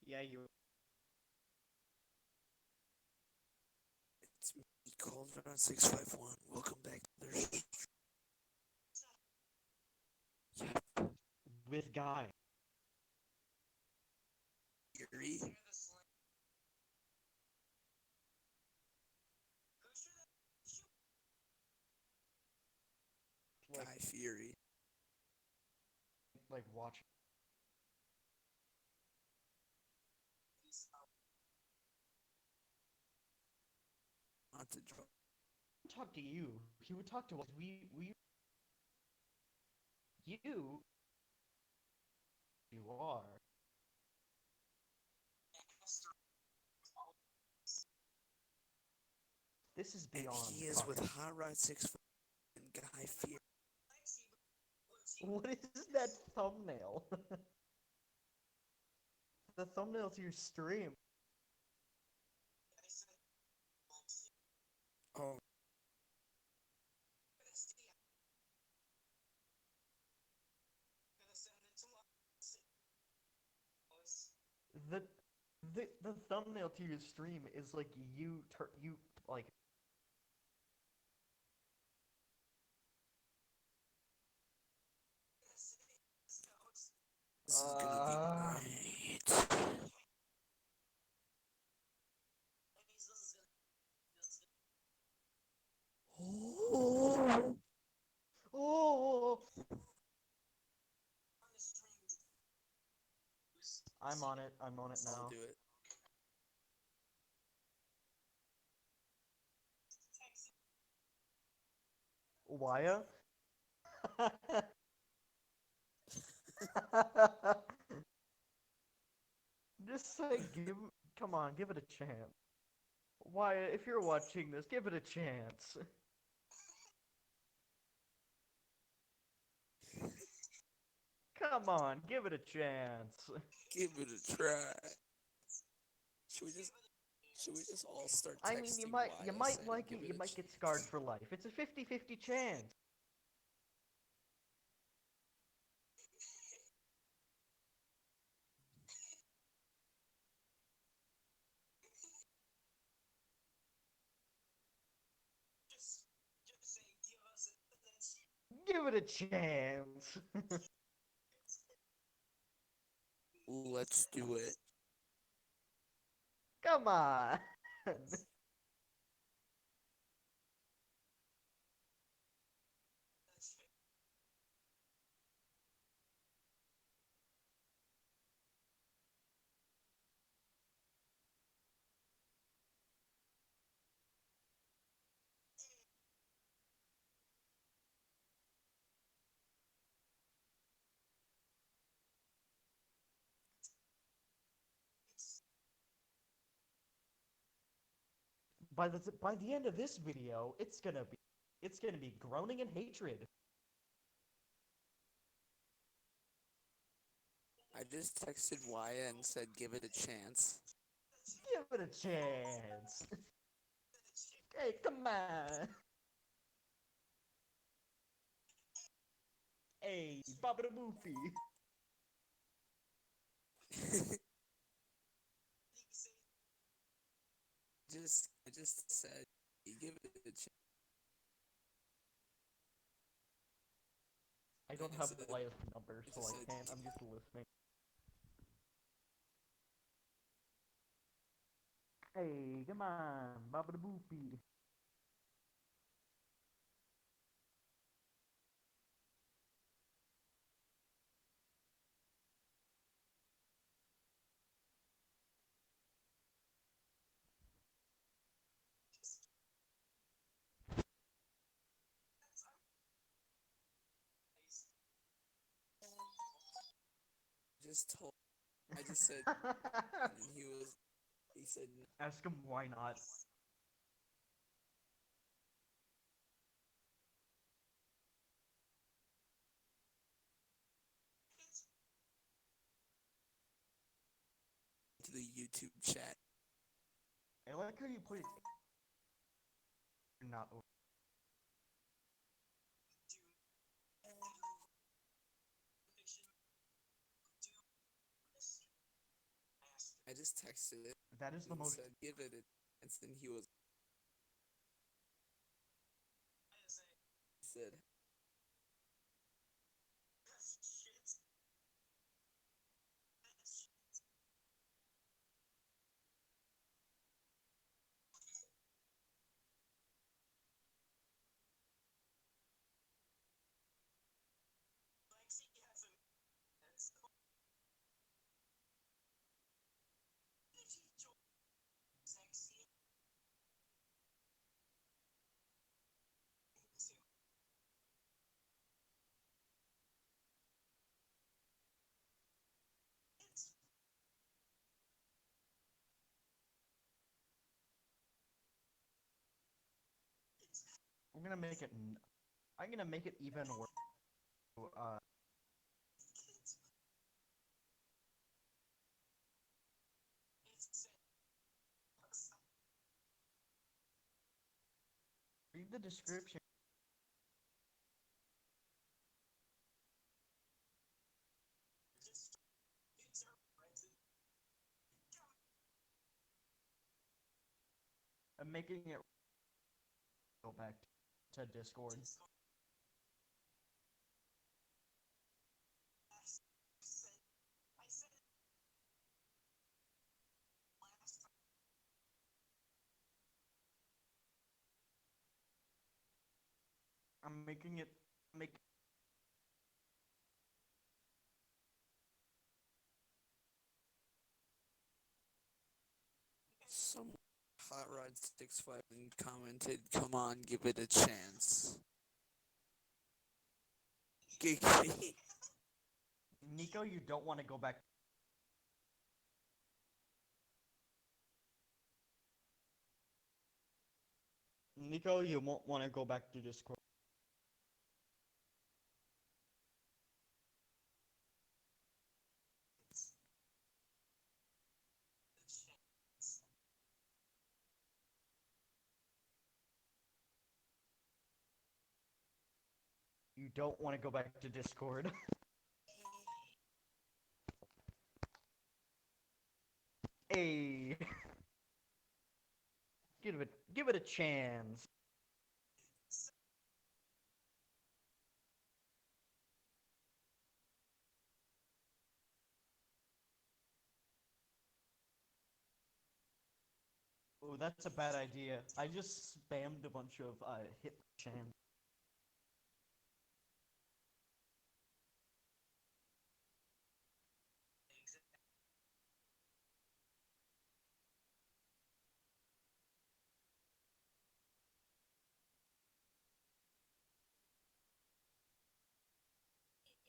Yeah, you. It's me, Cauldron 651. Welcome back to their yeah, With Guy. Fury. Like, Guy Fury. watch. Want to draw. Talk to you. He would talk to us. We. You. You are. This is And beyond he is with talking. Hot Rod 651 and Guy Fury. What is that thumbnail? The thumbnail to your stream. Oh, The the thumbnail to your stream is like you like. this is gonna be Uh, great. Oh, oh, I'm on it. I'm on it I'll now. do it. Waya? Just say give. Come on, give it a chance. Waya, if you're watching this, give it a chance. Come on, give it a chance. Give it a try. Should we just should we just all start I mean, texting you Waya might saying like give it, it you a might get scarred chance? for life. It's a 50-50 chance. Give it a chance. Let's do it. Come on. By the end of this video, it's gonna be groaning in hatred. I just texted Waya and said give it a chance. Give it a chance. Hey, come on. Hey, Baba the Boofy. I just said give it a chance. I don't I have said Waya's number, I so just I said can't. I'm just listening. Hey, come on, Baba the Boofy. just told I just said and he said Ask him why not. to the YouTube chat. I like how you put it. Not. just texted it That is the and most. said, "Give it a chance," and he said, I'm gonna make it. I'm gonna make it even worse. Read the description. I'm making it go back to Discord. I'm making it make. "Some Hot Rod 65 and commented, 'Come on, give it a chance.'" Giggity. Nico, you don't want to go back. Nico, you won't want to go back to Discord. You don't want to go back to Discord. Hey, give it a chance. Oh, that's a bad idea. I just spammed a bunch of hit chance.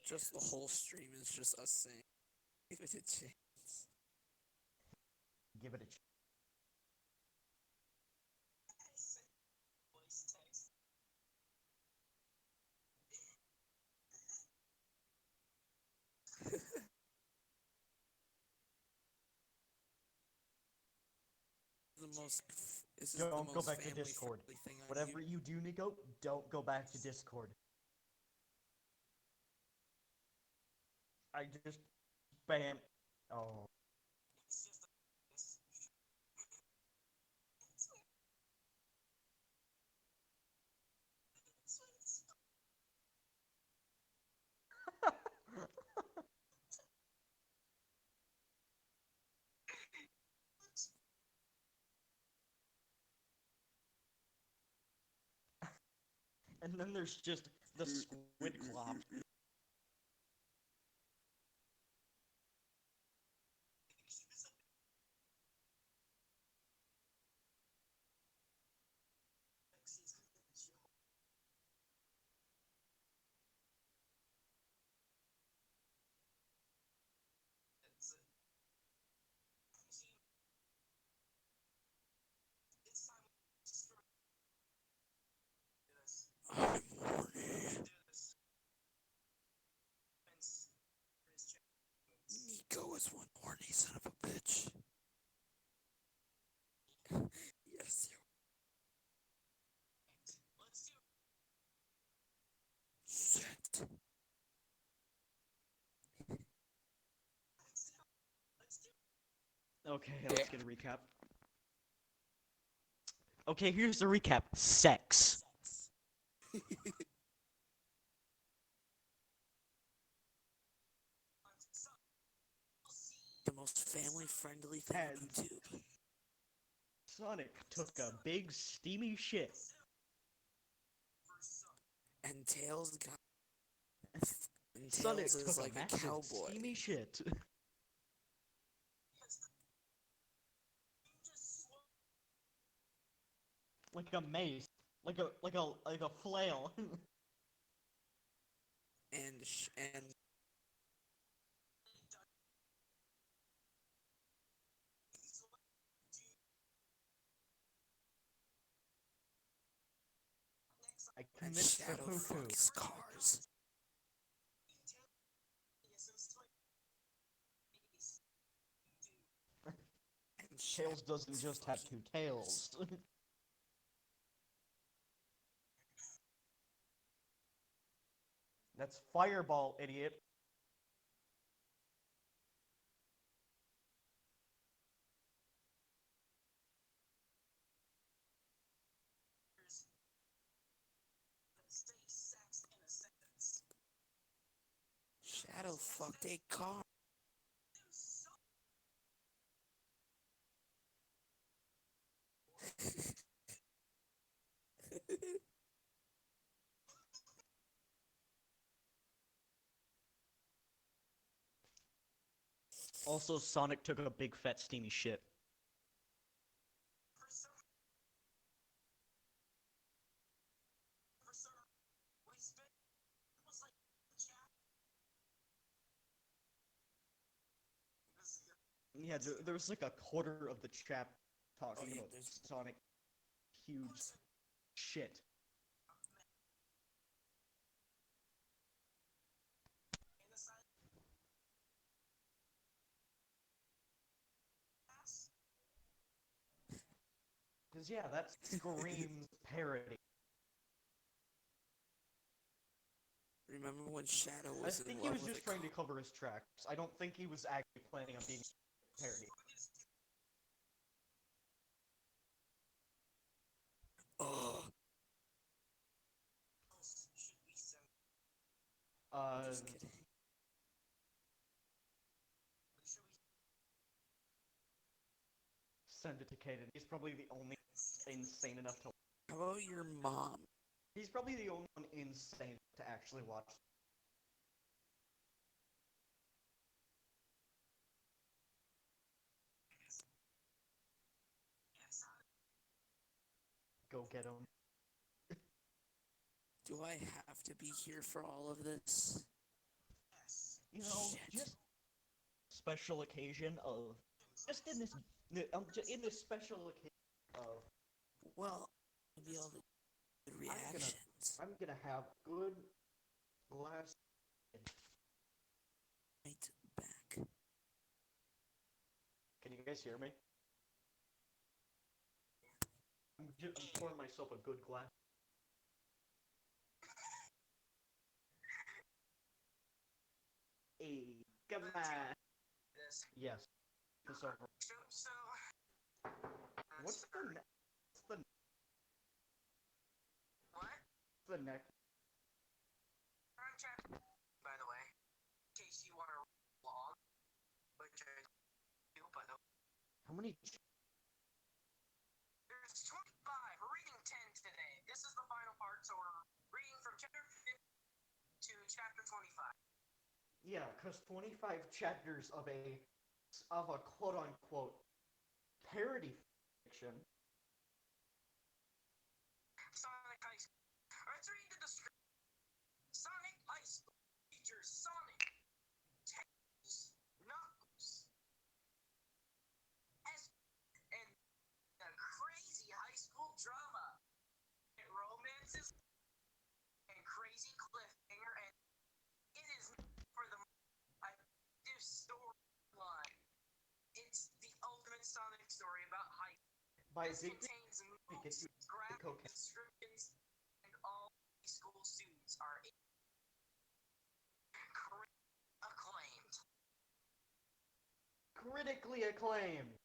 Just the whole stream is just us saying, "Give it a chance." Give it a chance. The most. This is the Don't go most back to family Discord. friendly thing on Whatever YouTube. you do, Nico, don't go back to Discord. I just spam. Oh. And then there's just the squid clop. I'm horny. Nico is one horny son of a bitch. Yes, you. Shit. Okay, Yeah. let's get a recap. Okay, here's the recap. Sex. The most family-friendly thing on Heads. YouTube. Sonic took a big steamy shit. And Tails got. And Sonic Tails is took a like a massive cowboy. steamy shit. Like a mace. Like a flail. And I and commit Shadow seppuku. fucks cars. And Tails Shadow doesn't just have two tails. That's Fireball, idiot. Shadow fucked a car. Also, Sonic took a big fat steamy shit. Yeah, there was like a quarter of the chat Oh talking yeah, about there's Sonic huge shit. Cause yeah, that screams parody. Remember when Shadow I was in think he love was with a just trying to car? cover his tracks. I don't think he was actually planning on being a parody. Oh, Uh, just kidding. Send it to Kaden. He's probably the only insane enough to. How about your mom? He's probably the only one insane to actually watch. Go get him. Do I have to be here for all of this? You know, Shit. just special occasion of just in this special occasion of Well, maybe all the good I'm gonna reactions. I'm gonna have good glass. Right back. Can you guys hear me? I'm pouring myself a good glass. Hey, come on. Yes. This over. What's the next? How many? Yeah, because 25 chapters of a quote unquote parody fiction. By Big it gets you cocaine. Critically acclaimed.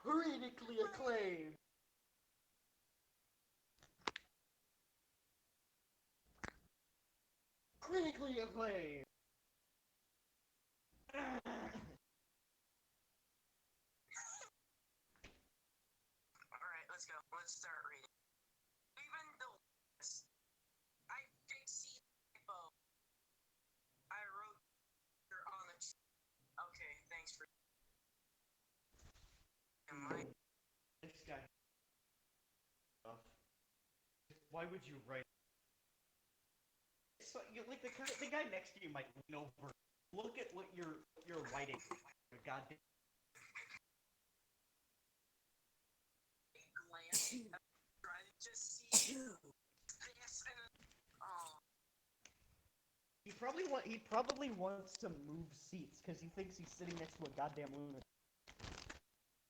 Critically acclaimed. Critically acclaimed. Alright, let's go. Let's start reading. Even though I did see typo. I wrote her on the okay, thanks for my This guy. Why would you write? So, like the guy next to you might lean over. Look at what you're writing. Goddamn. glance. Try to just see this and oh. He probably wants to move seats because he thinks he's sitting next to a goddamn lunatic.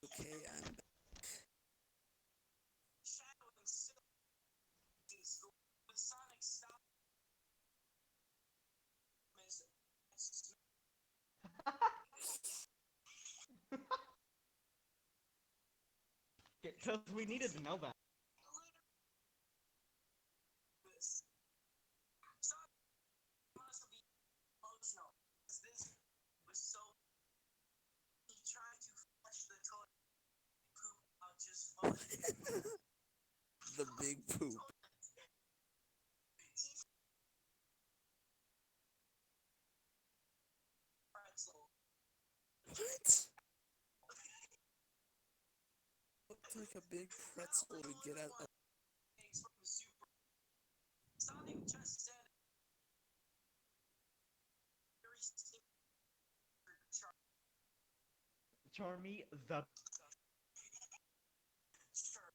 Okay, I'm shadowing silk with Sonic stop Because we needed to know that. this. Sonic must be emotional. This was so he tried to flush the toilet poop out just fine. The big poop. What? Looked like a big pretzel to get out of. Sonic just said Charmy the. sure.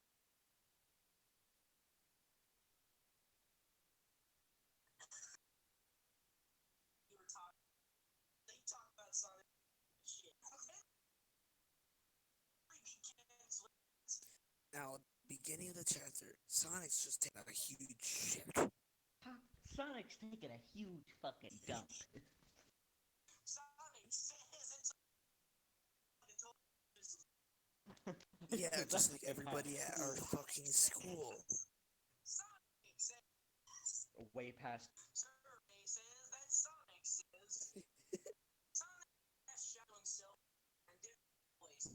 You were talking. They talk about Sonic shit. Now, beginning of the chapter, Sonic's just taking a huge shit. Sonic's taking a huge fucking dump. Sonic says it's yeah, just like everybody at our fucking school. Sonic says Way past. survey says that Sonic says Sonic has shadowing self and different ways.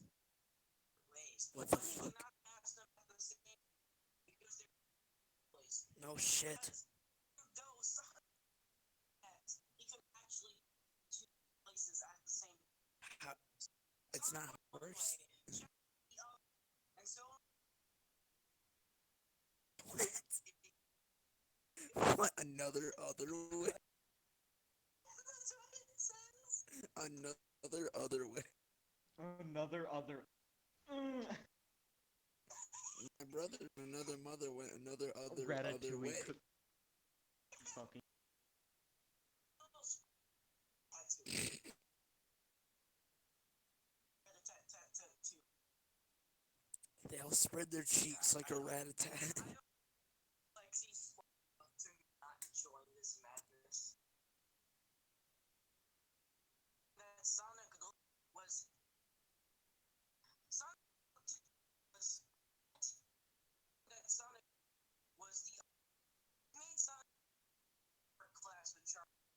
What the fuck? Not ask them at the same because they're place. No shit. Though Sonic has, he can actually two places at the same time. It's not worse. And so what? Another other way? That's what it says. Another other way. Another other. My brother and another mother went another other Ratatouille way. Fucking. They all spread their cheeks like a rat-a-tat. Lexi's to not join this madness. That Sonic was Sonic was that Sonic was the made Sonic for class with Charlie.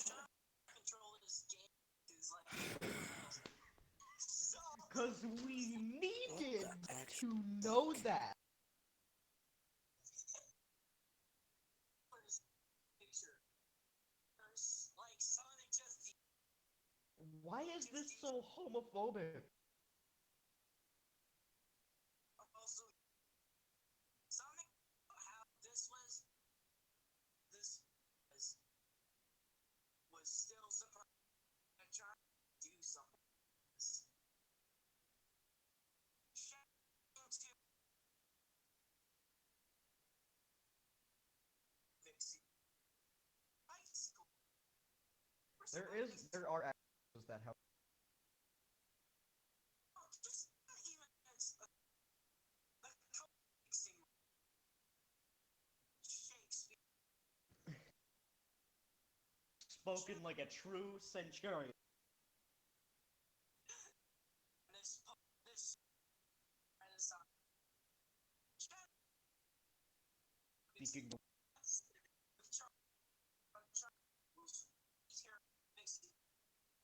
Charlie control his game is like Because we needed to know that. Like Sonic just Why is this so homophobic? also Sonic how this was still surprised and trying to do something. There are actors that have. Spoken like a true centurion. Speaking of,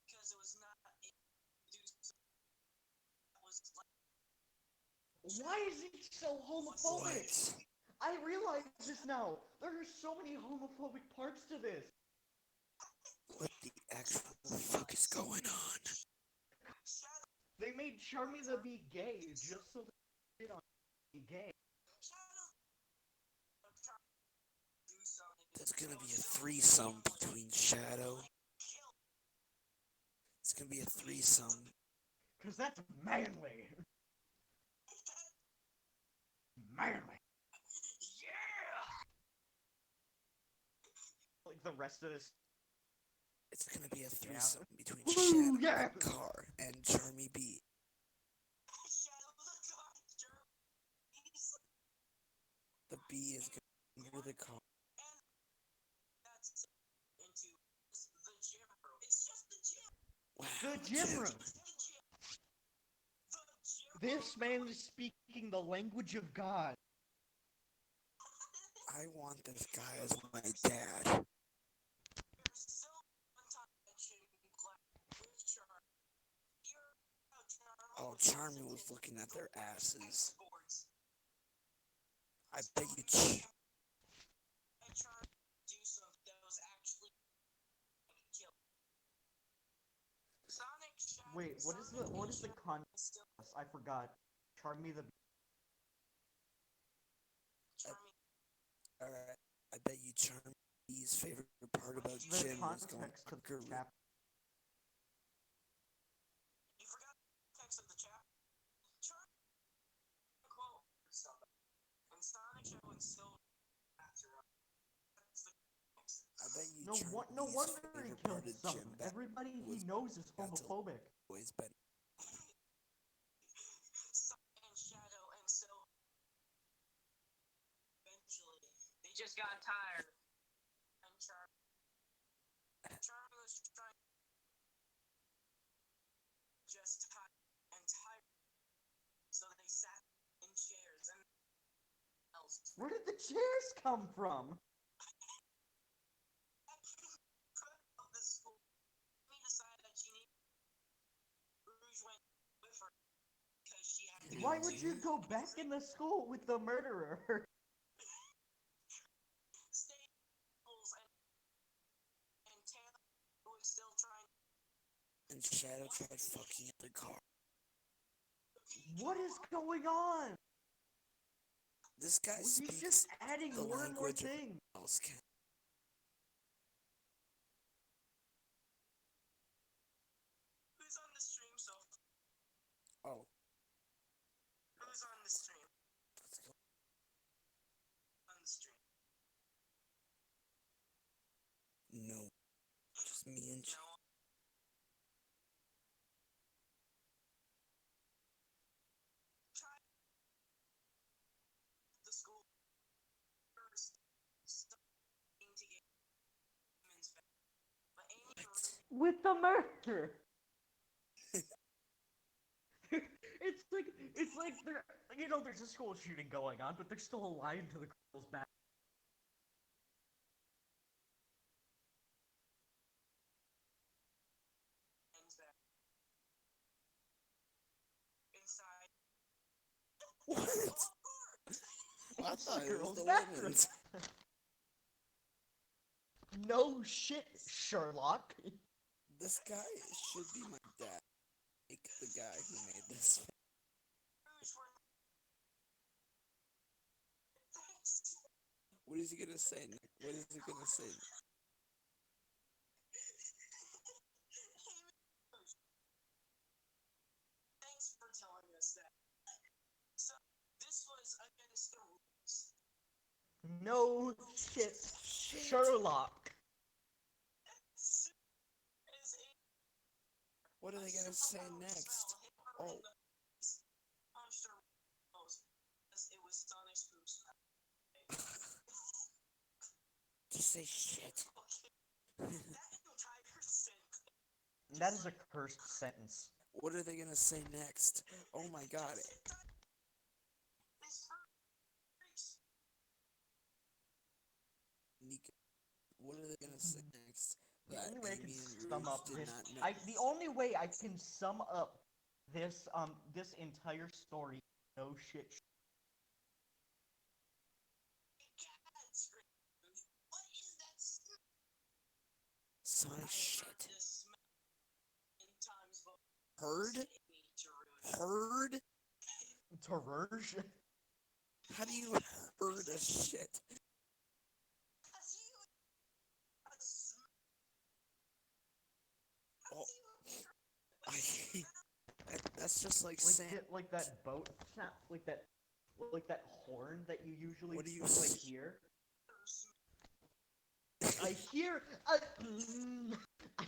because it was not why is he so homophobic? What? I realize this now. There are so many homophobic parts to this. What the actual fuck is going on? They made Charmy be gay just so they did on be gay. There's gonna be a threesome between Shadow. It's gonna be a threesome. Cause that's manly. Manly. Yeah. Like the rest of this. It's gonna be a threesome between Woo, Shadow yeah. the car and Charmy B. The B is gonna enter the car. Wow, The gym room. This man is speaking the language of God. I want this guy as my dad. Oh, Charmy was looking at their asses. I bet you. Wait, what is the context? I forgot. Charmy the Alright, I bet you Charmy's favorite part about the Jim was going context to the Guru. chapter. You forgot the text of the chapter. Quote and Sonic Shadow and Silver I bet you No Charmy's wonder he favorite killed part of someone. Jim that Everybody he was knows is got to homophobic. always been. Sonic and Shadow and Silver. Eventually, they just got tired. And Charmy was trying just tired. So they sat in chairs and else. Where did the chairs come from? Why would you go back in the school with the murderer? And Shadow tried fucking at the car. What is going on? This guy He's speaks just adding the more and more language of things. else can. Who's on the stream so Oh, who's on the stream? let's go. On the stream. No, just me and No. Try the school first starting to get humans back. But Amy What? With the murder. it's like they're there's a school shooting going on, but they're still alive to the girl's back. ends back. Inside. What? I It's thought the it was girl's the bathroom. woman's. No shit, Sherlock. This guy should be my dad. Like the guy who made this. What is he gonna say? What is he gonna say? Thanks for telling us that. So this was against the rules. No shit, Sherlock. What are they gonna say next? Oh, It was Sonic's boobs. just say shit. That is a cursed sentence. What are they gonna say next? Oh my god. Nico, what are they gonna say next? The That only way I can Amy and sum Rouge up did this, not know. the only way I can sum up this entire story, no shit. God, scream. What is that smell? Sonic I shit. heard this smell in times Heard? Amy to ruin. Heard? Terrorge? How do you heard a shit? Cause you a smell. Oh, that's just like Like saying. like that boat sound, like that horn that you usually What do you like s- hear. I hear. I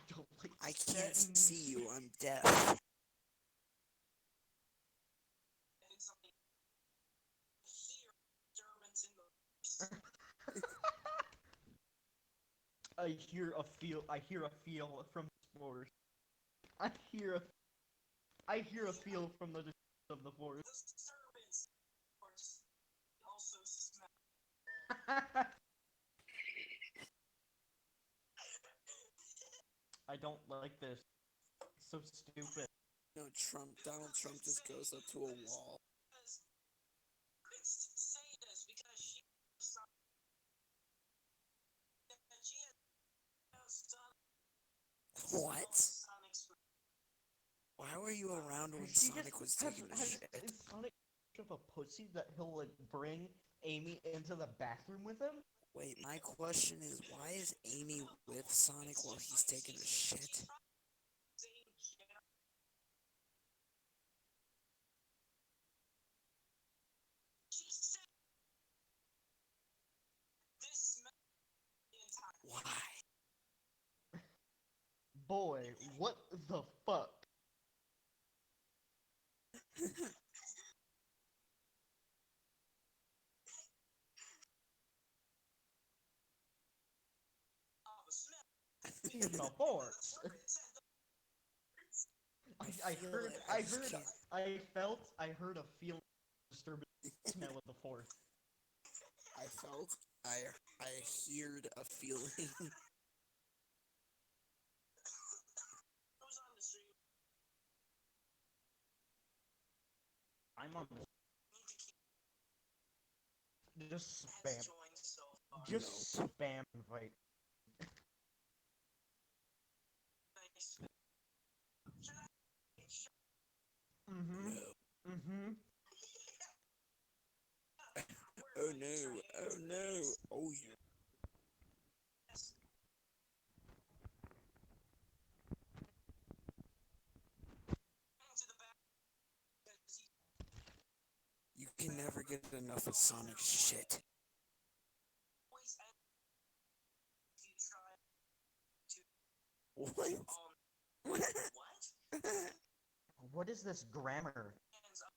don't like I that. can't see you. I'm deaf. And something here disturbance in the I hear a feel from the forest. I hear a I hear a feel from the distance of the forest. disturbance. Of course, also smell. I don't like this. It's so stupid. No, Donald Trump just goes up to a wall. Say this because she has no son. What? Sonic's Why were you around when Has she Sonic was has taking a has shit? is Sonic such of a pussy that he'll like bring Amy into the bathroom with him? Wait, my question is, why is Amy with Sonic while he's taking a shit? same chair. She said this smell the entire Why? Boy, what the fuck? of a smell. In the forest. I feel heard it. I just heard can't. I heard a feel disturbing smell of the forest. I felt. I heard a feeling. Who's on the street? I'm on Need to keep just has spam. joined so far. Just spam invite. Thanks. Should I? Mm-hmm. No. Mm-hmm. Oh no. Oh no. Oh yeah. Yes. Into the back because he You can never get enough of Sonic shit. always ends if you try to What? what? What is this grammar? Ends up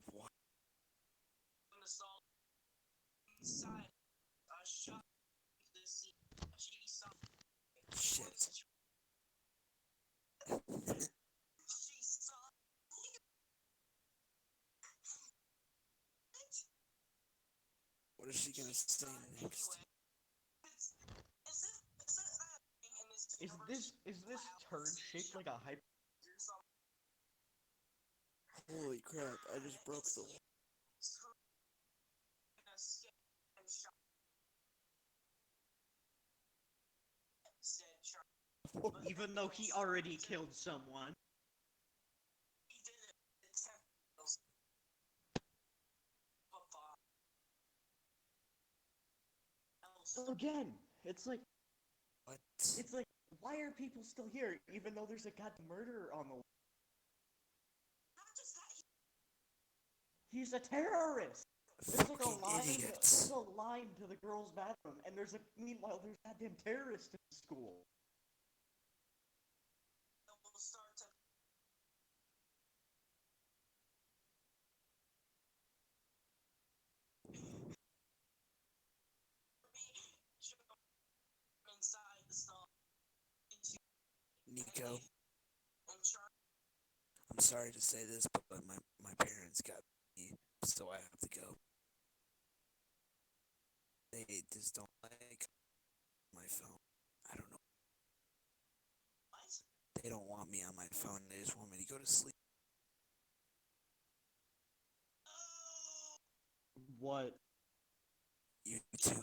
What? in the stall inside a shop. The seat. She saw. Shit. She saw. What is she gonna say next? Anyway, is it that thing in this universe? Is this turd shaped like a hyper? Or something? Holy crap, I just broke the wall. Escape and shot. Said Charlie. Even though he already killed someone. He did it. Attempt. Again, it's like What? why are people still here even though there's a goddamn murderer on the way? Not just that. He's a terrorist. There's like Fucking idiots. there's a line to the girls' bathroom, and meanwhile there's goddamn terrorists in the school. Will start to. Inside the stall. Nico, And Charlie. I'm sorry to say this, but my parents got me, so I have to go. They just don't like my phone. I don't know. What? They don't want me on my phone. They just want me to go to sleep. Oh, What? YouTube.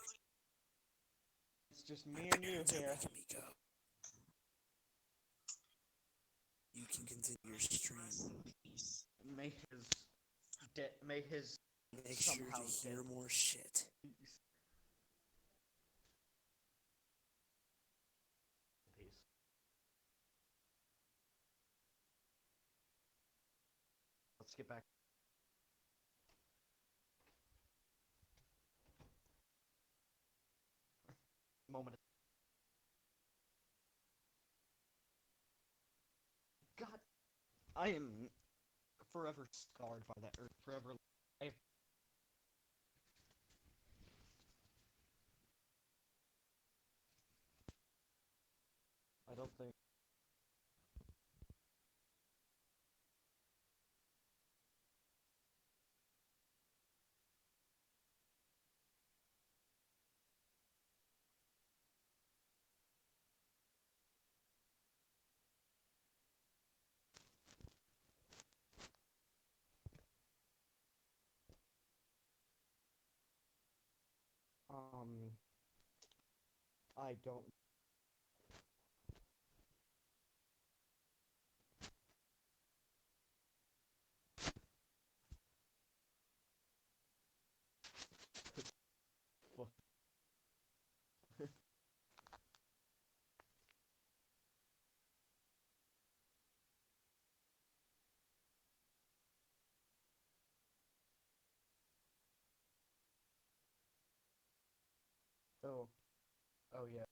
It's just My me and you parents are here. making me go. You can continue your stream. rest in peace. May his Make sure somehow to dead hear more shit. peace. Let's get back. Moment. God, I am forever scarred by that, or forever. I, I don't think. Um, I don't. Oh, oh yeah.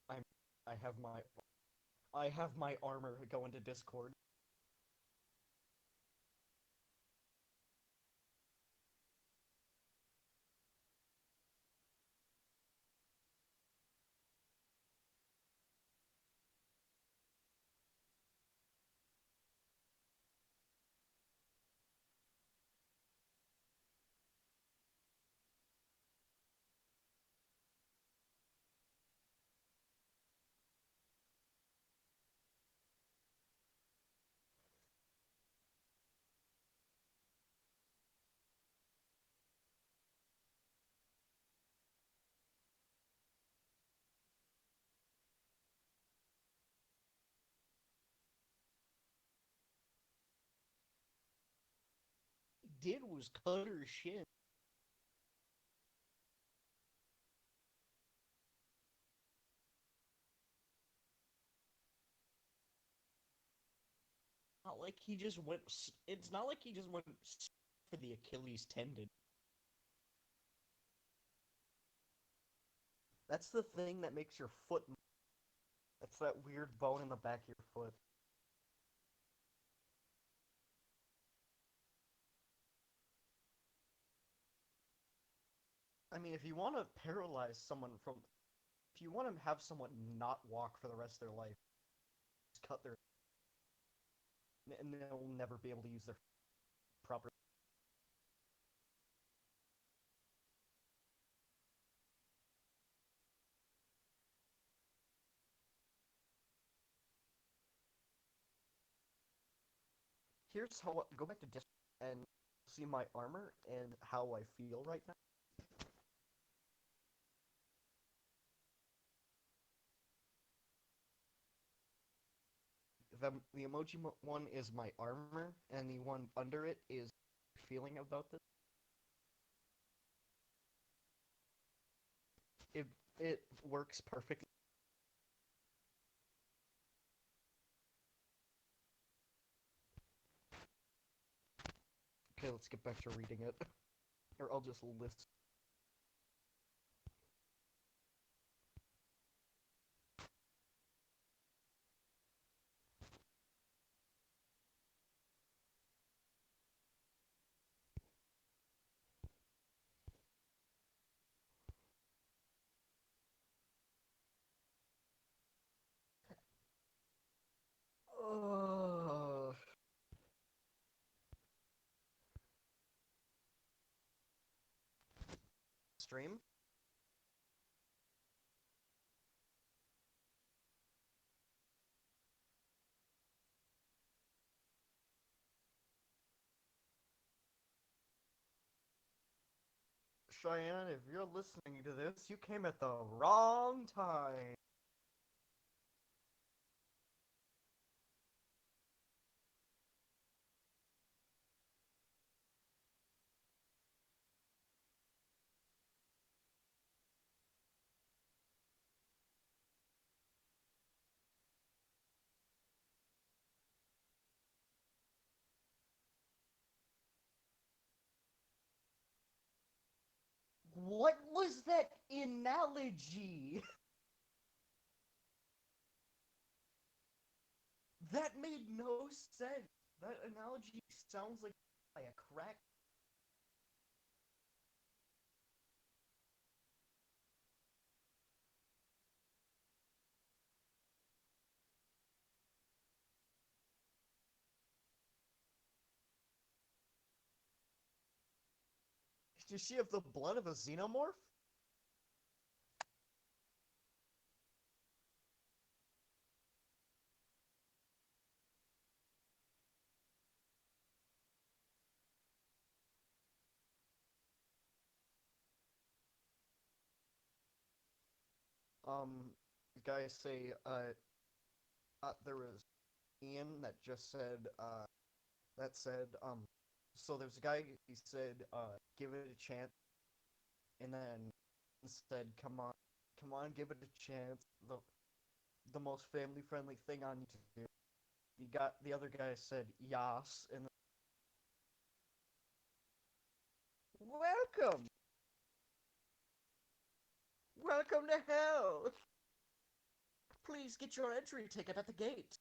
I'm. I have my. I have my armor go into Discord. Did was cut her shin. Not like he just went. It's not like he just went for the Achilles tendon. That's the thing that makes your foot. That's that weird bone in the back of your foot. I mean, if you want to paralyze someone from, if you want to have someone not walk for the rest of their life, just cut their, and they'll never be able to use their proper. Here's how. Go back to disc and see my armor and how I feel right now. The emoji one is my armor, and the one under it is feeling about this. It it works perfectly. Okay, let's get back to reading it, or I'll just list. Uh, stream. Cheyenne, if you're listening to this, you came at the wrong time. What was that analogy? That made no sense. That analogy sounds like a crack. Does she have the blood of a xenomorph? Um, guys say, there was Ian that just said, that said, so there's a guy, he said, give it a chance, and then said, come on, give it a chance. The most family friendly thing on YouTube. You got the other guy said yas, and welcome, welcome to hell. Please get your entry ticket at the gate.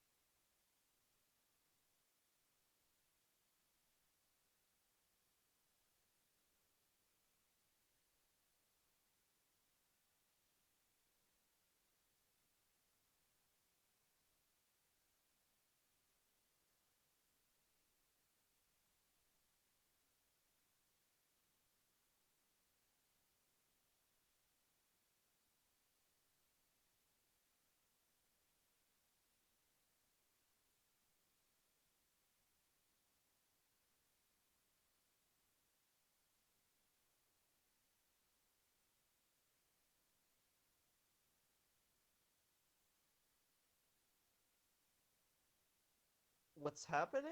What's happening?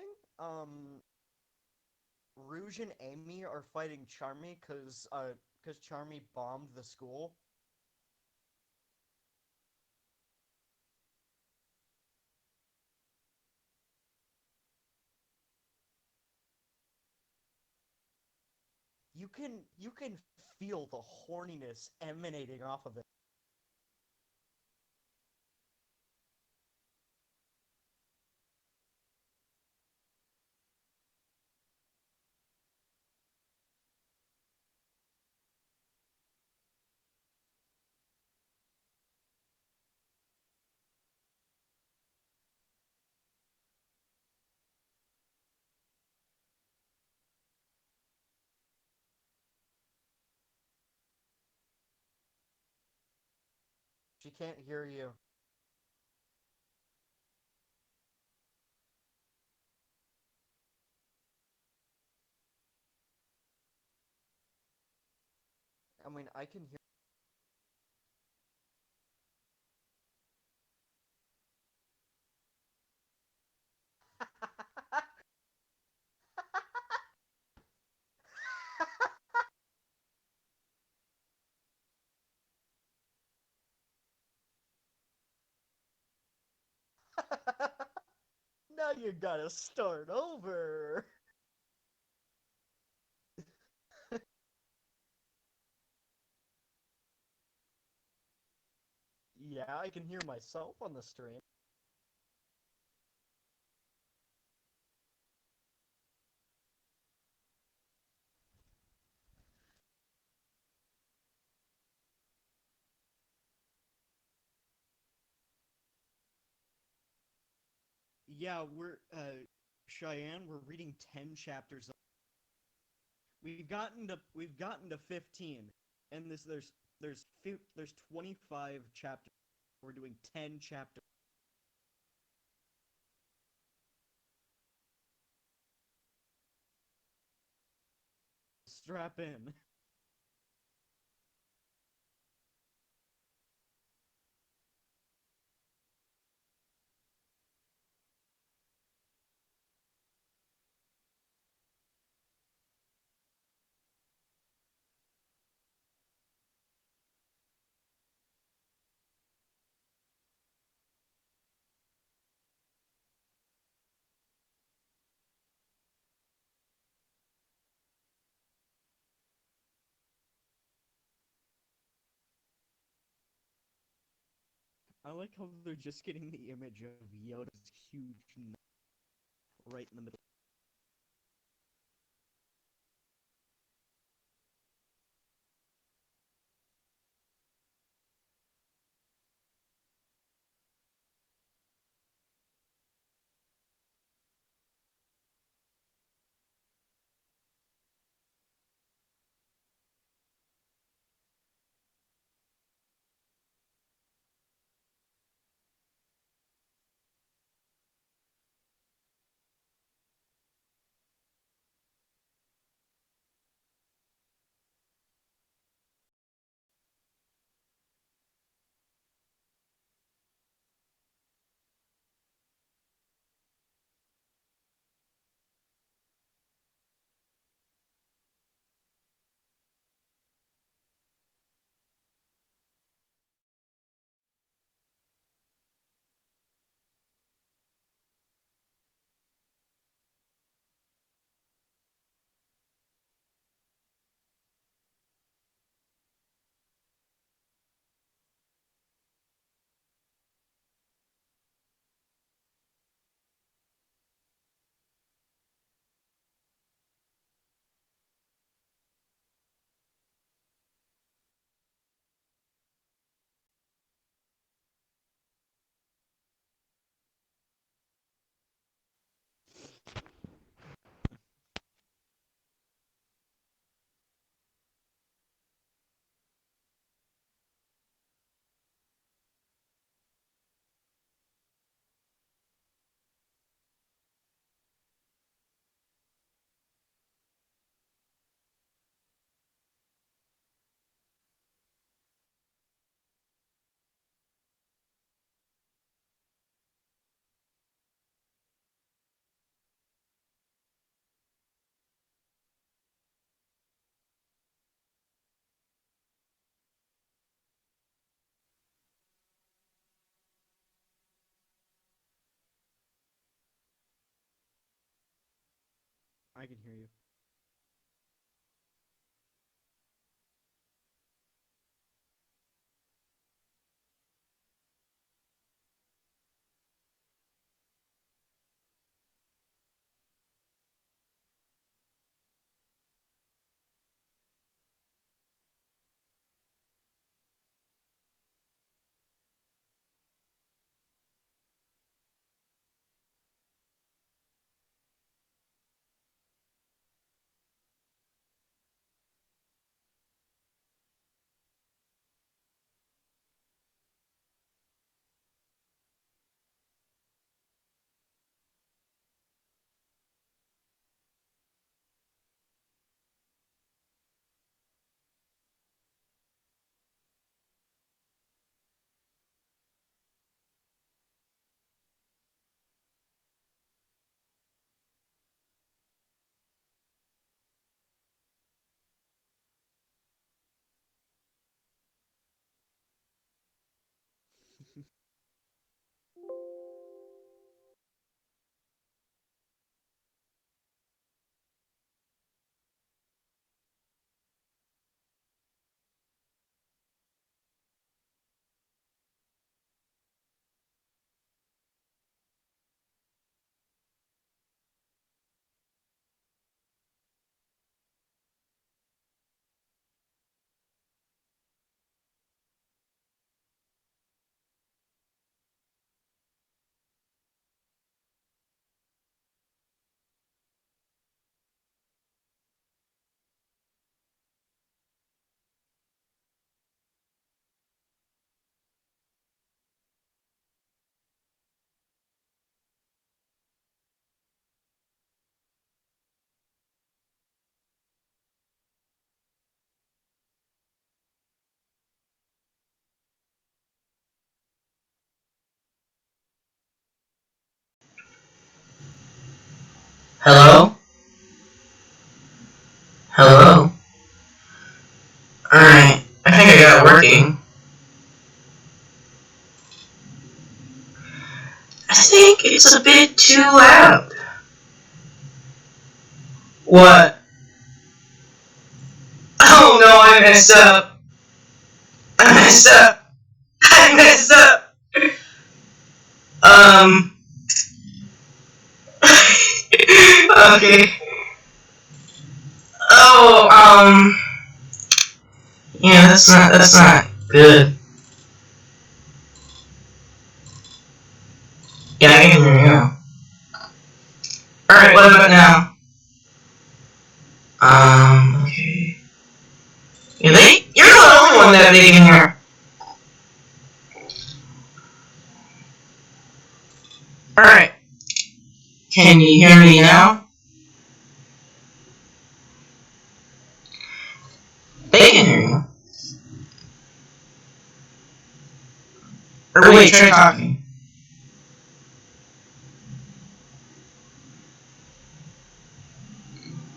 Rouge and Amy are fighting Charmy because Charmy bombed the school. You can feel the horniness emanating off of it. She can't hear you. I mean, I can hear. Now you gotta start over. Yeah, I can hear myself on the stream. Yeah, we're Cheyenne. We're reading 10 chapters. We've gotten to 15, and there's 25 chapters. We're doing 10 chapters. Strap in. I like how they're just getting the image of Yoda's huge right in the middle. I can hear you. Hello? Hello? Alright, I think I got it working. I think it's a bit too loud. What? Oh no, I messed up. I messed up. I messed up. Um. Okay. Oh, yeah, that's not good. Yeah, I can hear you now. Alright, what about now? Okay. Yeah, you're the only one that they can hear. Alright. Can you hear me now? They can hear you. Or wait, try talking.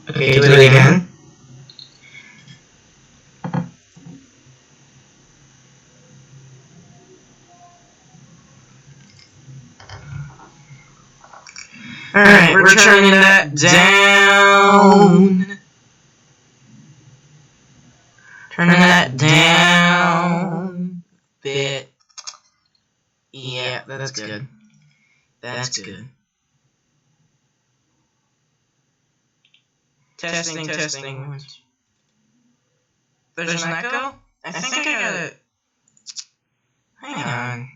Okay, do it again. Alright, we're turning that down. Turning that down a bit. Yeah, that's good. That's good. Testing, testing. There's an echo? I think I got it. Hang on.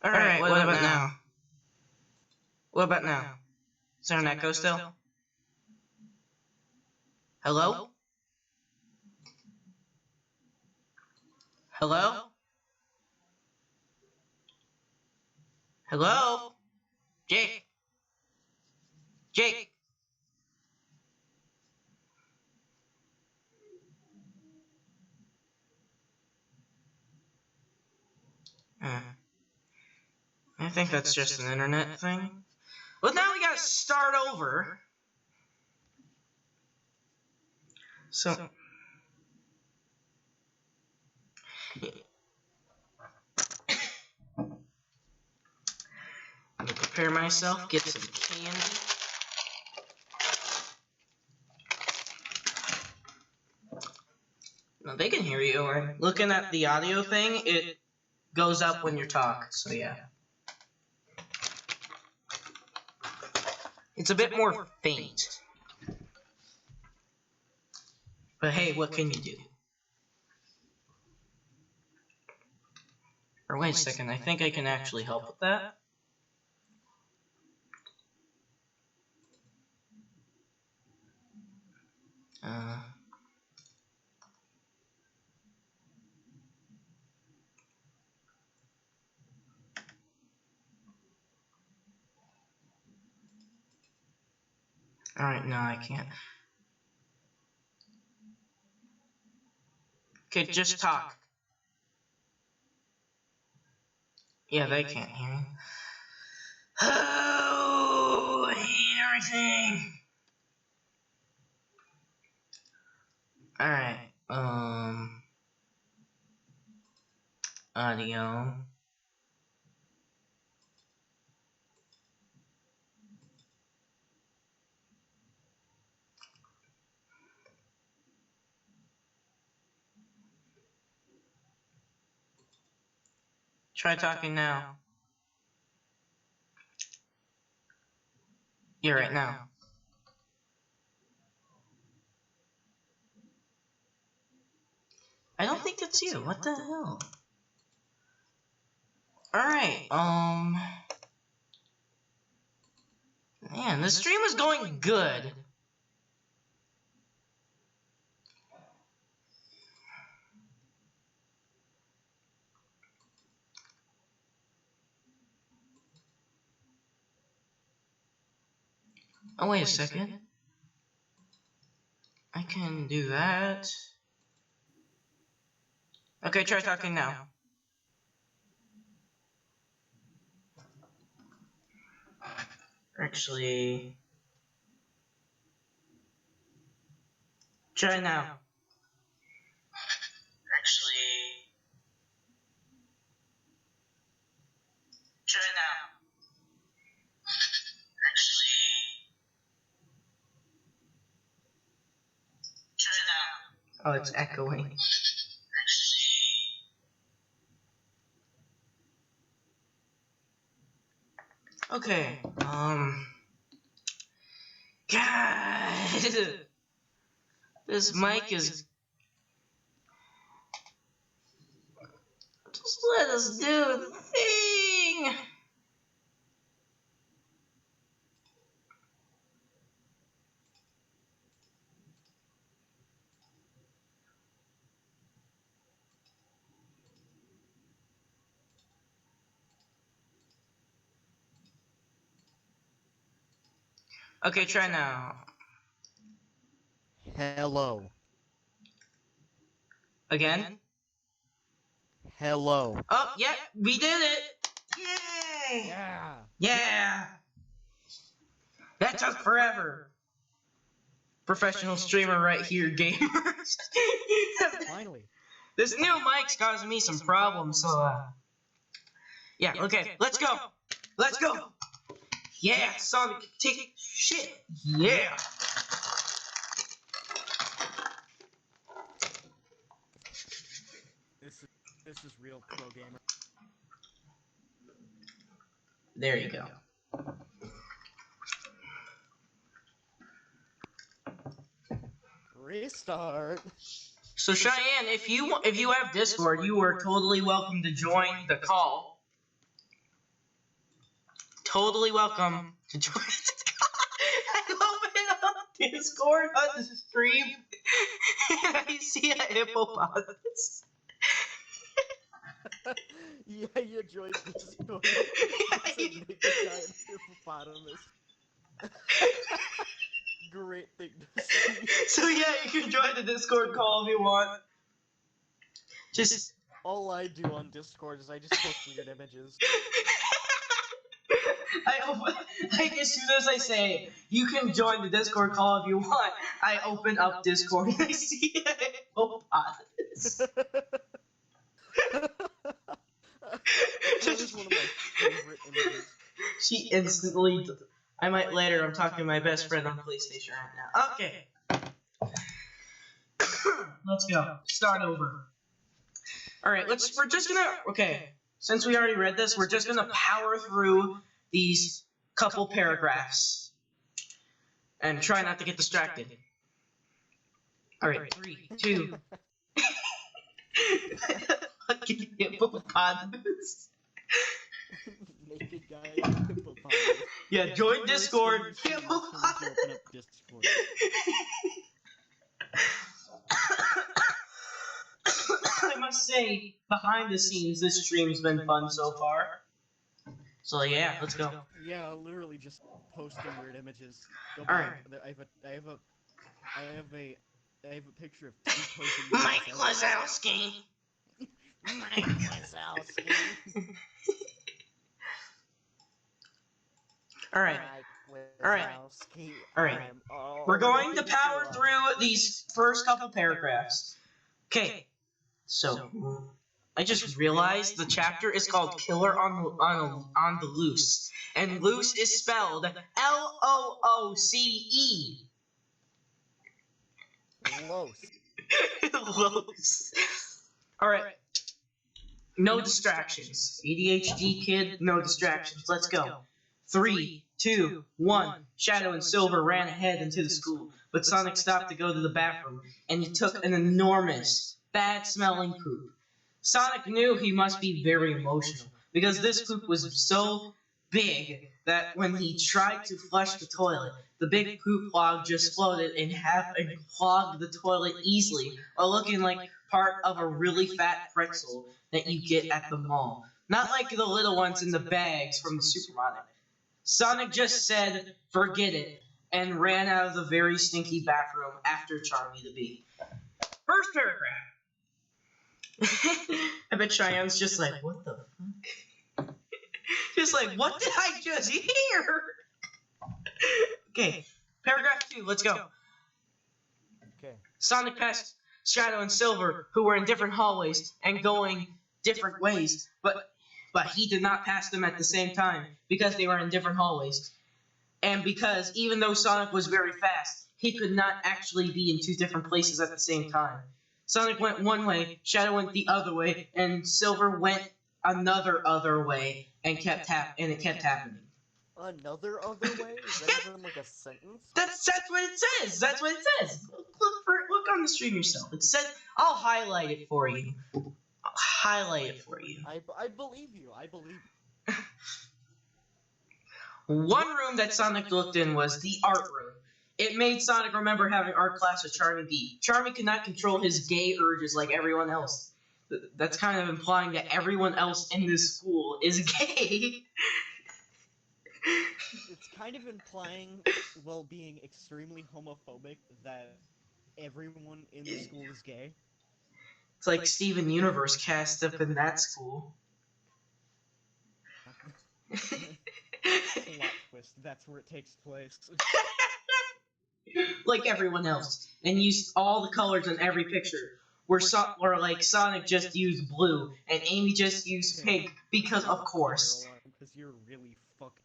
Alright, what about now? What about now? Is there an echo still? Hello? Hello? Hello? Jake? Jake? I think that's just an internet thing. Well, now we gotta start over. So I'm gonna prepare myself, get some candy. No, they can hear you. Right? Looking at the audio thing, it goes up when you talk, so yeah. It's a bit more faint. But hey, what can you do? Or wait a second, I think I can actually help with that. Alright, no, I can't. Okay, just talk. Yeah, they can't hear me. Oh, I hate everything. Alright, audio. Try talking now. Yeah, right now. I don't think that's you. What the hell? Alright, man, the stream was going good. Oh, wait a second. I can do that. Okay, try talking now. Actually, try now. Actually, try now. Actually, try now. Oh, it's echoing. Okay, God, this mic is. Just let us do the thing. Okay, try now. Hello. Again? Hello. Oh, yeah, we did it! Yay! Yeah. Yeah! That took forever. Professional streamer right here, gamers. Finally. This new mic's causing me some problems, so, yeah, okay, let's go. Let's go. Yeah, Sonic, take shit. Yeah. This is real pro gamer. There you go. Restart. So Cheyenne, if you have Discord, you are totally welcome to join the call. Totally welcome to join the call. I open up Discord on the stream and I see a hippopotamus. Yeah, you joined Discord. It's a naked giant hippopotamus. Great thing to see. So yeah, you can join the Discord call if you want. Just All I do on Discord is I just post weird images. like as soon as I say you can join the Discord call if you want, I open up Discord and I see a hippopotamus. That is one of my favorite images. She instantly. I might later. I'm talking to my best friend on PlayStation right now. Okay. Let's go. Start over. All right. We're just gonna. Okay. Since we already read this, we're just gonna power through these couple paragraphs and try not to get distracted. All right. 3, 2. Fucking hippopotamus. Naked guy hippopotamus. Yeah, join Discord. Open up Discord. I must say, behind the scenes, this stream's been fun so far. So yeah, let's go. Yeah, literally just posting weird images. Go All by. right. I have a picture of two posing. Mike Wazowski. Mike Wazowski. All right. All right. All right. We're going to power through these first couple paragraphs. Okay. So, I just realized the chapter is called Killer on the Loose. And loose is spelled L-O-O-C-E. Close. Loose. Alright. No distractions. ADHD kid, no distractions. Let's go. 3, 2, 1. Shadow and Silver ran ahead into the school, but Sonic stopped to go to the bathroom, and he took an enormous, bad-smelling poop. Sonic knew he must be very emotional, because this poop was so big that when he tried to flush the toilet, the big poop log just floated in half and clogged the toilet easily, while looking like part of a really fat pretzel that you get at the mall. Not like the little ones in the bags from the supermarket. Sonic just said, "Forget it," and ran out of the very stinky bathroom after Charlie the Bee. First paragraph. I bet Cheyenne's just like, what the fuck? Just like, what did I just hear? Okay, paragraph 2, let's go. Okay. Sonic passed Shadow and Silver, who were in different hallways and going different ways, but he did not pass them at the same time because they were in different hallways. And because even though Sonic was very fast, he could not actually be in two different places at the same time. Sonic went one way, Shadow went the other way, and Silver went another other way, and it kept happening. Another other way? Is that even like a sentence? That's what it says. That's what it says. Look on the stream yourself. It says I'll highlight it for you. I believe you. I believe you. One room that Sonic looked in was the art room. It made Sonic remember having art class with Charmy B. Charmy could not control his gay urges like everyone else. That's kind of implying that everyone else in this school is gay. It's kind of implying, while being extremely homophobic, that everyone in the school is gay. It's like Steven Universe cast up in that school. Plot twist. That's where it takes place. Like everyone else, and used all the colors in every picture. Where like Sonic just used blue, and Amy just used pink because of course. Because you're really fucking.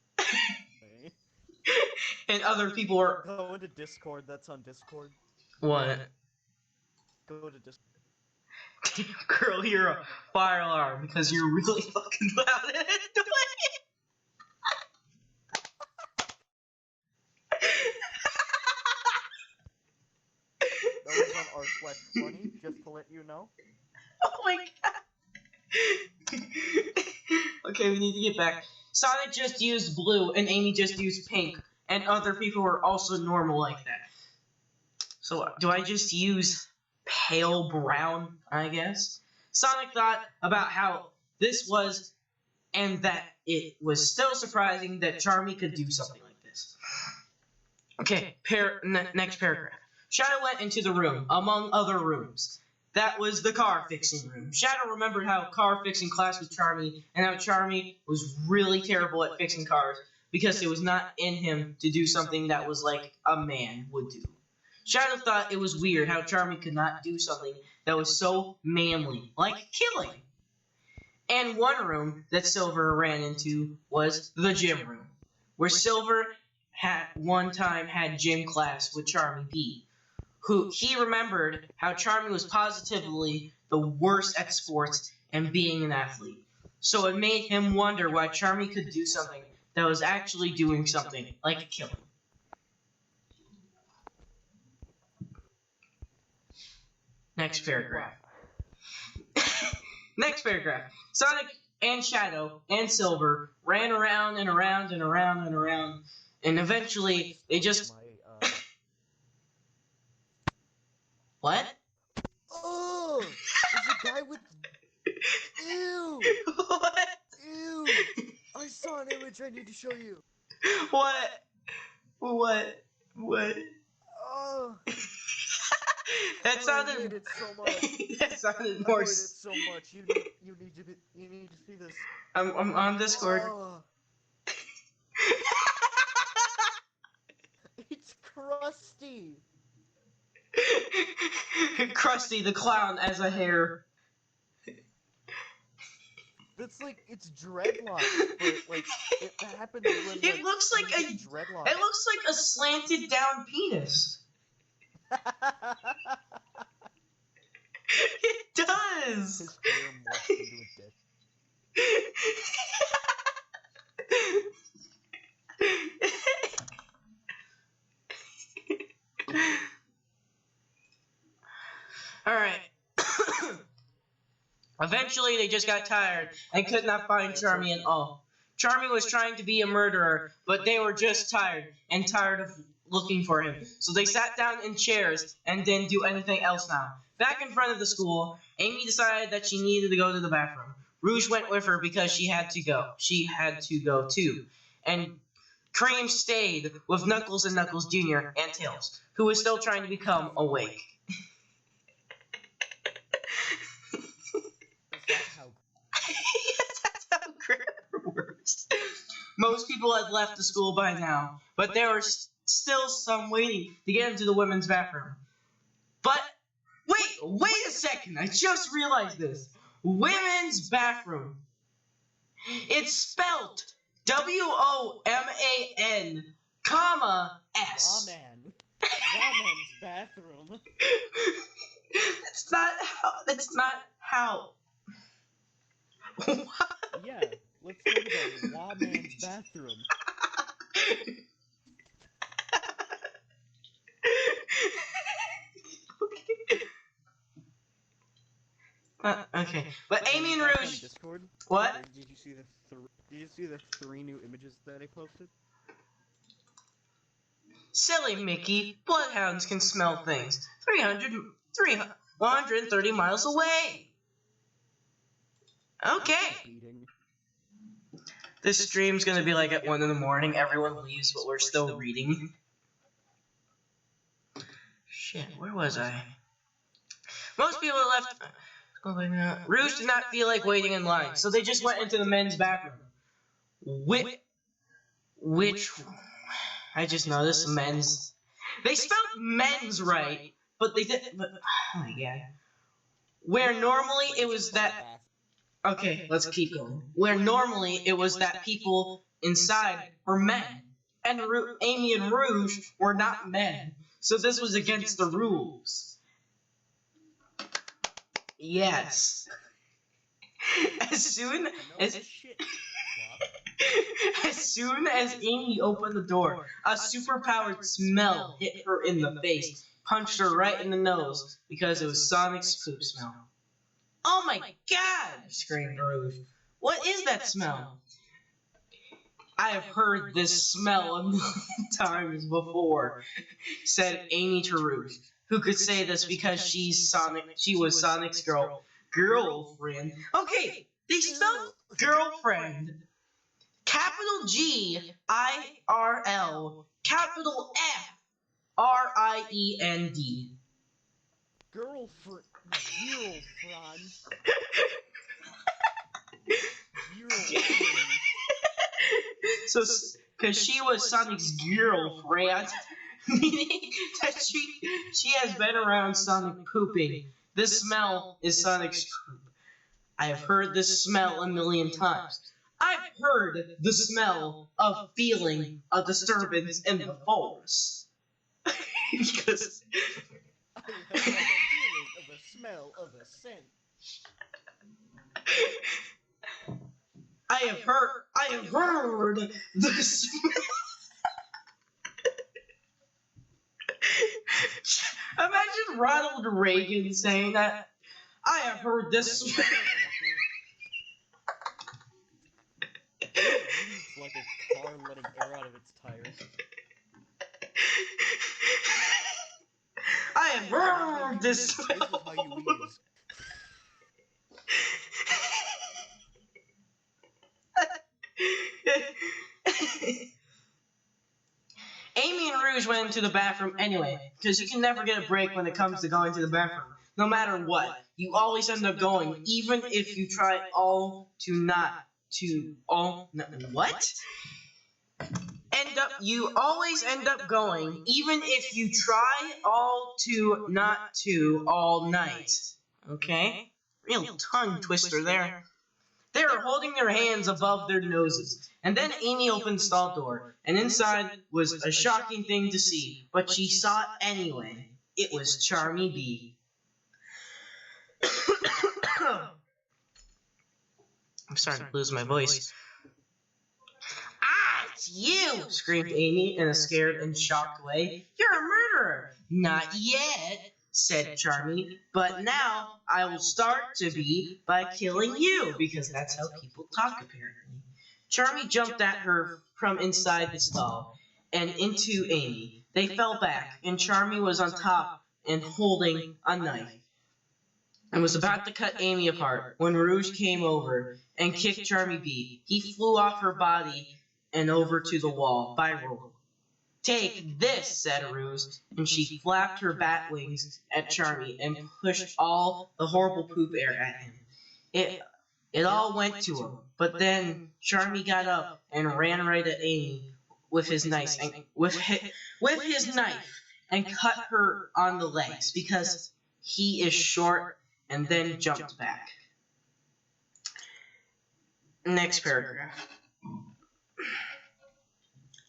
And other people are. Go into Discord. That's on Discord. What? Go to Discord. Girl, you're a fire alarm because you're really fucking loud and annoying. That was on r/funny, just to let you know. Oh my god. Okay, we need to get back. Sonic just used blue and Amy just used pink, and other people were also normal like that. So, do I just use pale brown, I guess? Sonic thought about how this was, and that it was still surprising that Charmy could do something like this. Okay, next paragraph. Shadow went into the room, among other rooms. That was the car fixing room. Shadow remembered how car fixing class with Charmy, and how Charmy was really terrible at fixing cars, because it was not in him to do something that was like a man would do. Shadow thought it was weird how Charmy could not do something that was so manly, like killing. And one room that Silver ran into was the gym room, where Silver had one time had gym class with Charmy B, who he remembered how Charmy was positively the worst at sports and being an athlete. So it made him wonder why Charmy could do something that was actually doing something, like killing. Next paragraph. Next paragraph. Sonic and Shadow and Silver ran around and around and around and around, and eventually they just... What? Oh! There's a guy with... Ew! What? Ew! I saw an image I need to show you. What? What? Oh! That sounded... I hate it so much. That sounded I more... hate it so much. You need to see this. I'm on Discord. Oh. It's Krusty. Krusty the Clown as a hair. That's like, it's dreadlocks, but like it happens when It looks like a dreadlocks. It looks like a slanted down penis. It does. His hair morphs into a dick. Alright. Eventually, they just got tired and could not find Charmy at all. Charmy was trying to be a murderer, but they were just tired of looking for him. So they sat down in chairs and didn't do anything else now. Back in front of the school, Amy decided that she needed to go to the bathroom. Rouge went with her because she had to go. She had to go too. And Cream stayed with Knuckles and Knuckles Jr. and Tails, who was still trying to become awake. That's how grammar works. Most people had left the school by now, but there were still some waiting to get into the women's bathroom. But wait a second, I just realized this. Women's bathroom. It's spelled WOMAN, comma, S. Ramen. Ramen's bathroom. That's not how. What? Yeah, let's go to the Wahman's bathroom. Okay, but Amy and Rouge. Discord? What? Did you see the three new images that I posted? Silly Mickey, bloodhounds can smell things 130 miles away. Okay. This stream's gonna be like at 1 in the morning, everyone leaves, but we're still reading. Shit, where was I? Most people left. Rouge did not feel like waiting in line, so they just went into the men's bathroom. Which I just noticed men's. They spelled men's right, but they did. But oh my god. Where normally it was that. Okay, let's keep going. Where normally it was that people inside were men, and Amy and Rouge were not men, so this was against the rules. Yes. As soon as Amy opened the door, a superpowered smell hit her in the face, punched her right in the nose, because it was Sonic's poop smell. Oh my god! Screamed Rouge. What is that smell? I have heard this smell a million times before, said Amy to Rouge, who could say this because she was Sonic's girlfriend. Okay, they spelled girlfriend. Capital G-I-R-L, capital F-R-I-E-N-D. Girlfriend. So, because she was Sonic's girlfriend, meaning that she has been around Sonic pooping. This smell is Sonic's poop. I have heard this smell a million times. I've heard the smell of feeling a disturbance in the force. Because I have had a feeling of the smell of a scent. I have heard the smell. Imagine Ronald Reagan saying that. I have heard this smell. It's like a car letting air out of its tires. I have heard this This is smell. how you wheeze. Amy and Rouge went into the bathroom anyway, because you can never get a break when it comes to going to the bathroom. No matter what, you always end up going, even if you try You always end up going, even if you try not to all night. Okay? Real tongue twister there. They were holding their hands above their noses, and then Amy opened the stall door, and inside was a shocking thing to see, but she saw it anyway. It was Charmy B. I'm starting to lose my voice. Ah, it's you! Screamed Amy in a scared and shocked way. You're a murderer! Not yet, said Charmy, but now I will start to be by killing you, because that's how people talk apparently. Charmy jumped at her from inside the stall and into Amy. They fell back, and Charmy was on top and holding a knife, and was about to cut Amy apart when Rouge came over and kicked Charmy B. He flew off her body and over to the wall, viral. Take this, said Rouge, and she flapped her bat wings at Charmy and pushed all the horrible poop air at him. It all went to him, but then Charmy got up and ran right at Amy with his knife and cut her on the legs because he is short, and then jumped back. Next paragraph.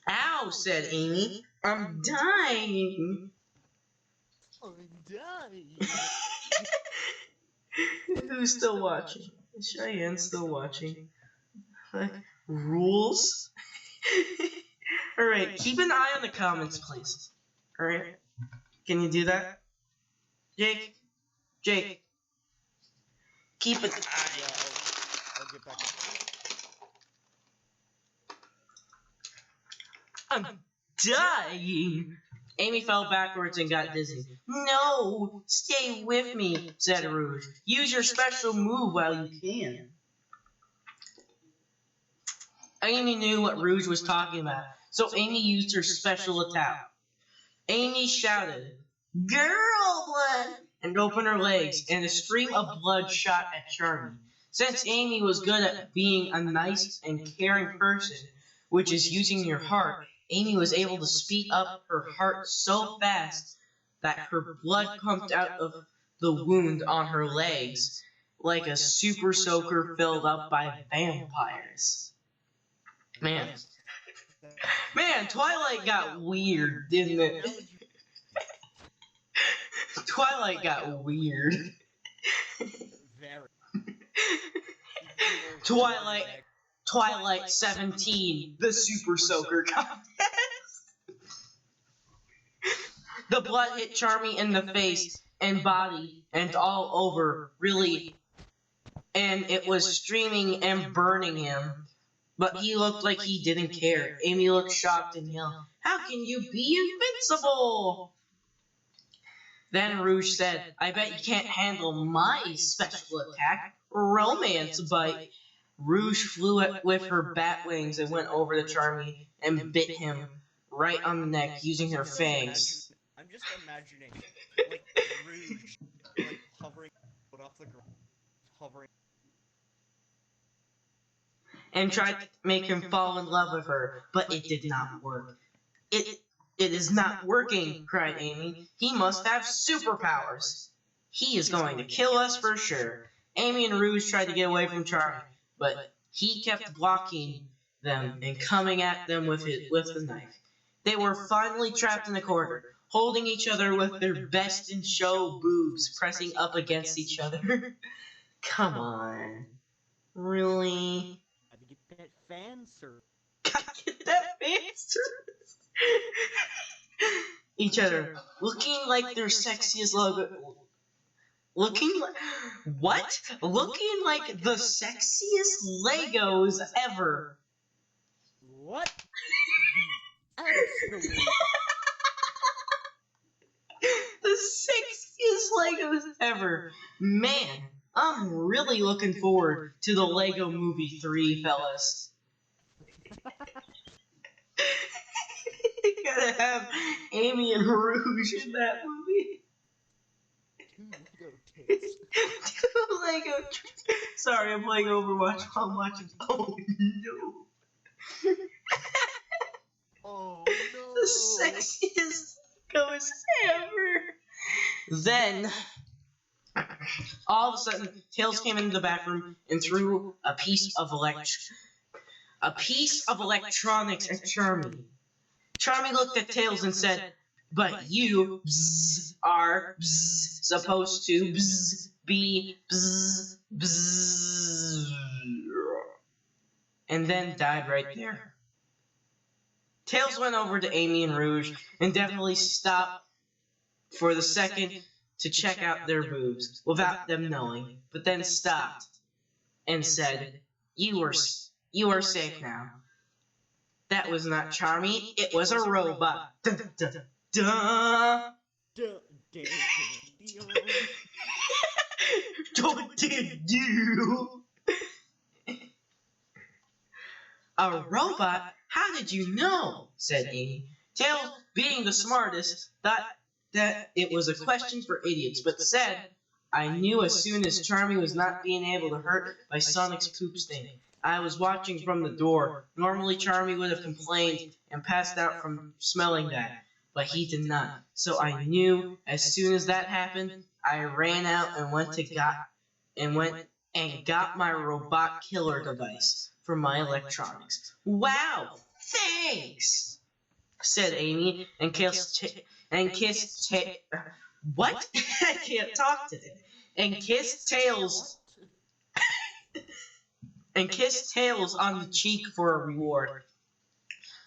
Ow, said Amy. I'm dying. I'm dying. Who's still watching? Is Cheyenne still watching? Rules? Alright, keep an eye on the comments, please. Alright? Can you do that? Jake? Keep an eye. Yeah, I'll get back. I'm dying. Amy fell backwards and got dizzy. No, stay with me, said Rouge. Use your special move while you can. Amy knew what Rouge was talking about, so Amy used her special attack. Amy shouted, "Girl blood!" and opened her legs, and a stream of blood shot at Charmy. Since Amy was good at being a nice and caring person, which is using your heart, Amy was able to speed up her heart so fast that her blood pumped out of the wound on her legs like a super soaker filled up by vampires. Man, Twilight got weird, didn't it? Twilight got weird. Very. Twilight 17, the Super Soaker Contest. The blood hit Charmy in the face and body and all over, really, and it was streaming and burning him. But he looked like he didn't care. Amy looked shocked and yelled, "How can you be invincible?" Then Rouge said, "I bet you can't handle my special attack, Romance Bite." Rouge flew with her bat wings and went over to Charmy and bit him right on the neck using her fangs. I'm just imagining, like, Rouge, like, hovering off the ground, hovering. And tried to make him fall in love with her, but it did not work. It is not working, cried Amy. He must have superpowers. He is going to kill us for sure. Amy and Rouge tried to get away from Charmy, but he kept blocking them and coming at them with the knife. They were finally trapped in the corner, holding each other with their best in show boobs pressing up against each other. Come on. Really? Gotta get that fan service. Gotta get that fan service. Each other, looking like their sexiest logo. Looking like what? Looking like the sexiest Legos ever. What? Absolutely. The sexiest Legos ever. Man, I'm really looking forward to the Lego Movie 3, fellas. You gotta have Amy and Rouge in that movie. Two Lego tits. Two Lego. Sorry, I'm playing Overwatch while I'm watching. Oh no. Oh no. The sexiest Legos ever. Then, all of a sudden, Tails came into the back room and threw a piece of electronics at Charmy. Charmy looked at Tails and said, "But you are supposed to be and then died right there." Tails went over to Amy and Rouge and definitely stopped for the second to check out their boobs without them knowing, but then stopped and said, You are safe now." That was not Charmy, it was a robot. Dun, dun, dun. What did you? A robot? How did you know? Said Amy. Tails, being the smartest, thought that it was a question for idiots, but said, "I knew as soon as Charmy was not being able to hurt by Sonic's poop stain. I was watching from the door. Normally Charmy would have complained and passed out from smelling that, but he did not. So I knew as soon as that happened, I ran out and went and got my robot killer device for my electronics. Wow, thanks, said Amy and what? I can't talk today. And kissed Tails on the cheek for a reward.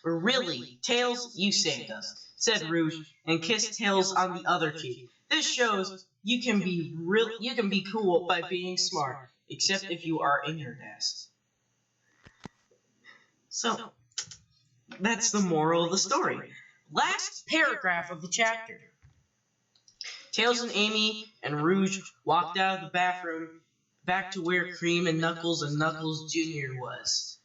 Really, Tails, you saved us, said Rouge, and kissed Tails on the other cheek. This shows you can be cool by being smart, except if you are in your nest. So, that's the moral of the story. Last paragraph of the chapter. Tails and Amy and Rouge walked out of the bathroom back to where Cream and Knuckles Jr. was.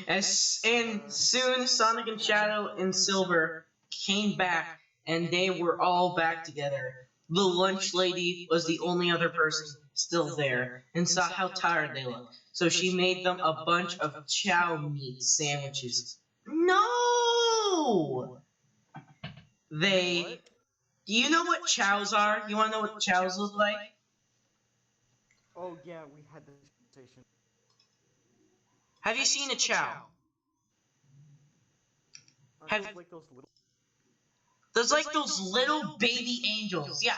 And soon Sonic and Shadow and Silver came back, and they were all back together. The lunch lady was the only other person still there, and saw how tired they looked. So she made them a bunch of chow meat sandwiches. No! Do you know what chows are? You want to know what chows look like? Oh yeah, we had this conversation. Have you seen a chow? Like those little... There's like those little baby angels. Yeah.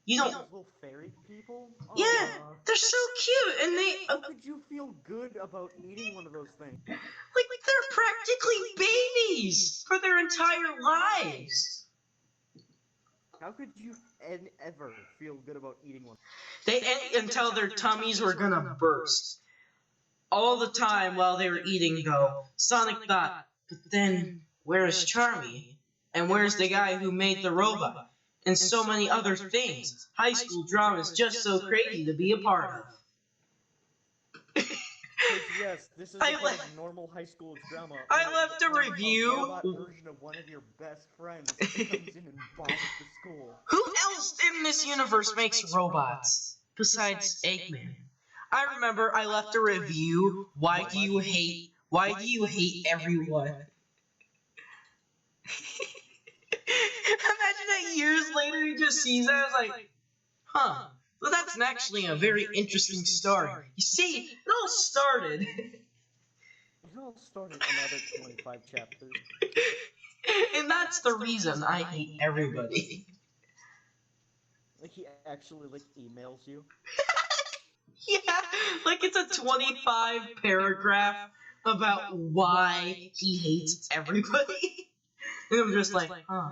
You know. Those little fairy people? Yeah, they're so cute, and they. How could you feel good about eating one of those things? Like they're practically babies for their entire lives. How could you ever feel good about eating one? They ate until their tummies were gonna burst. All the time while they were eating, though, Sonic thought, but then, where's Charmy? And where's the guy who made the robot? And so many other things. High school drama is just so crazy to be a part of. Yes, this is a normal high school drama. I left a review. A robot version of one of your best friends comes in and bombs the school. Who else in this universe makes robots besides Eggman? I remember I left a review. Why do you hate everyone? Imagine that years later he just sees that and is like, huh. Well, that's actually a very interesting story. You see, it all started. It all started another 25 chapters. And that's the reason I hate everybody. Like he actually emails you? Yeah, like it's a 25 paragraph about why he hates everybody. And I'm just like, huh.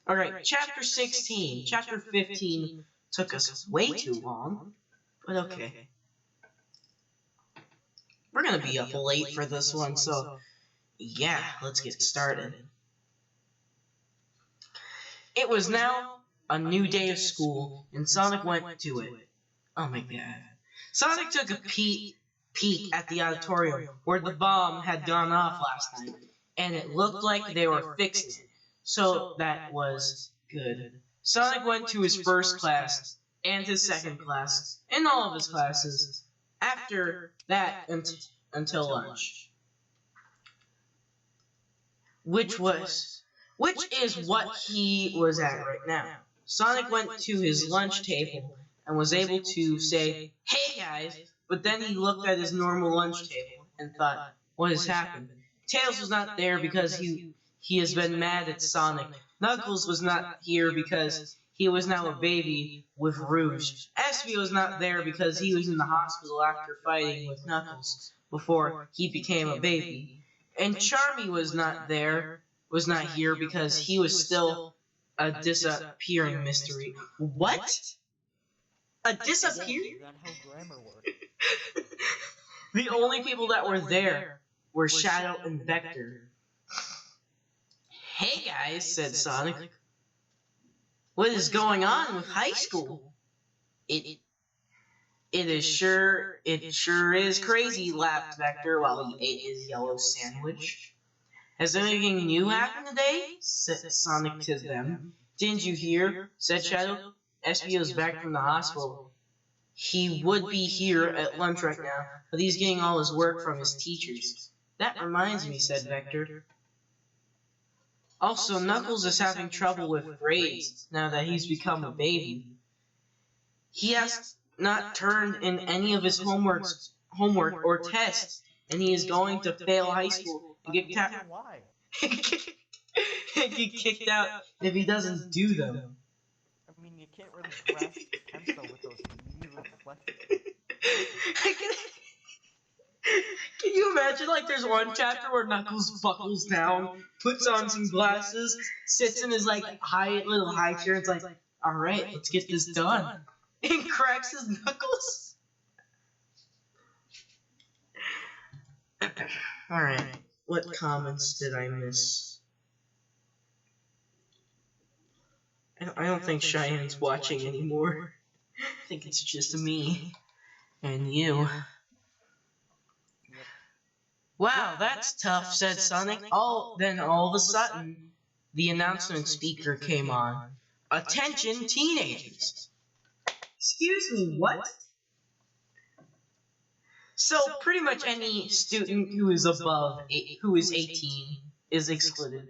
Alright, chapter 16. Chapter 15 took us way too long, but okay. We're gonna be up late for this one, so yeah, let's get started. It was now a new day of school, and Sonic went to it. Oh my god. Sonic took a peek at the auditorium where the bomb had gone off last night, and it looked like they were fixing it. So that was good. Sonic went to his first class, and his second class, and all of his classes, after that until lunch. Which is what he was at right now. Sonic went to his lunch table and was able to say, "Hey guys," but then he looked at his normal lunch table and thought, what has happened? Tails was not there because he has been mad at Sonic. Knuckles was not here because he was now a baby with Rouge. Espio was not there because he was in the hospital after fighting with Knuckles before he became a baby. And Charmy was not here because he was still a disappearing mystery. What? A disappearing? That's how grammar works. The only people that were there were Shadow and Vector. "Hey guys," said Sonic. "What is going on with high school?" It sure is crazy," laughed Vector while he ate his yellow sandwich. "Has anything new happened today?" said Sonic to them. "Didn't you hear?" said Shadow. "Espio's back from the hospital. he would be here at lunch right now, but he's getting all his work from his teachers. That reminds me, said Vector. Also, Knuckles is having trouble with grades now that he's become a baby. He has not turned in any of his homework or tests, and he is going to fail high school and get Why? kicked out if he doesn't do them. I mean, you can't really grasp pencil with those knee reflections. Can you imagine, like, there's one chapter where Knuckles buckles down, puts on some glasses, sits in his, like, little high chair, and it's like, alright, let's get this done. And cracks his knuckles. Alright, what comments did I miss? I don't think Cheyenne's watching anymore. I think it's just me and you. Wow, that's tough, said Sonic. Then all of a sudden, the announcement speaker came on. Attention, teenagers. Excuse me, what? So pretty much any student who is who is 18 is excluded,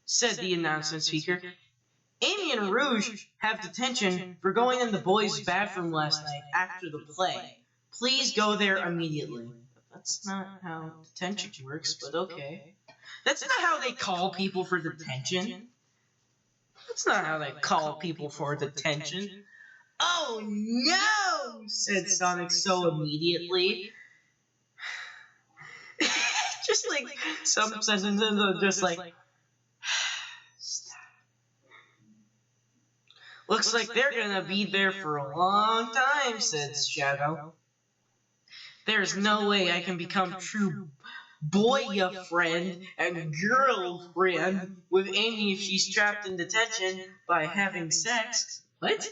said the announcement speaker. Amy and Rouge have detention for going in the boys' bathroom last night after the play. Please go there immediately. That's not how detention works, but okay. That's not how they call people for detention. That's not how they call people for detention. Oh no, said Sonic so immediately. Just like some sentences are just like, stop. Looks like they're gonna be there for a long time, said Shadow. There's no way I can become true boy-friend and girlfriend with Amy if she's trapped in detention by having sex. What?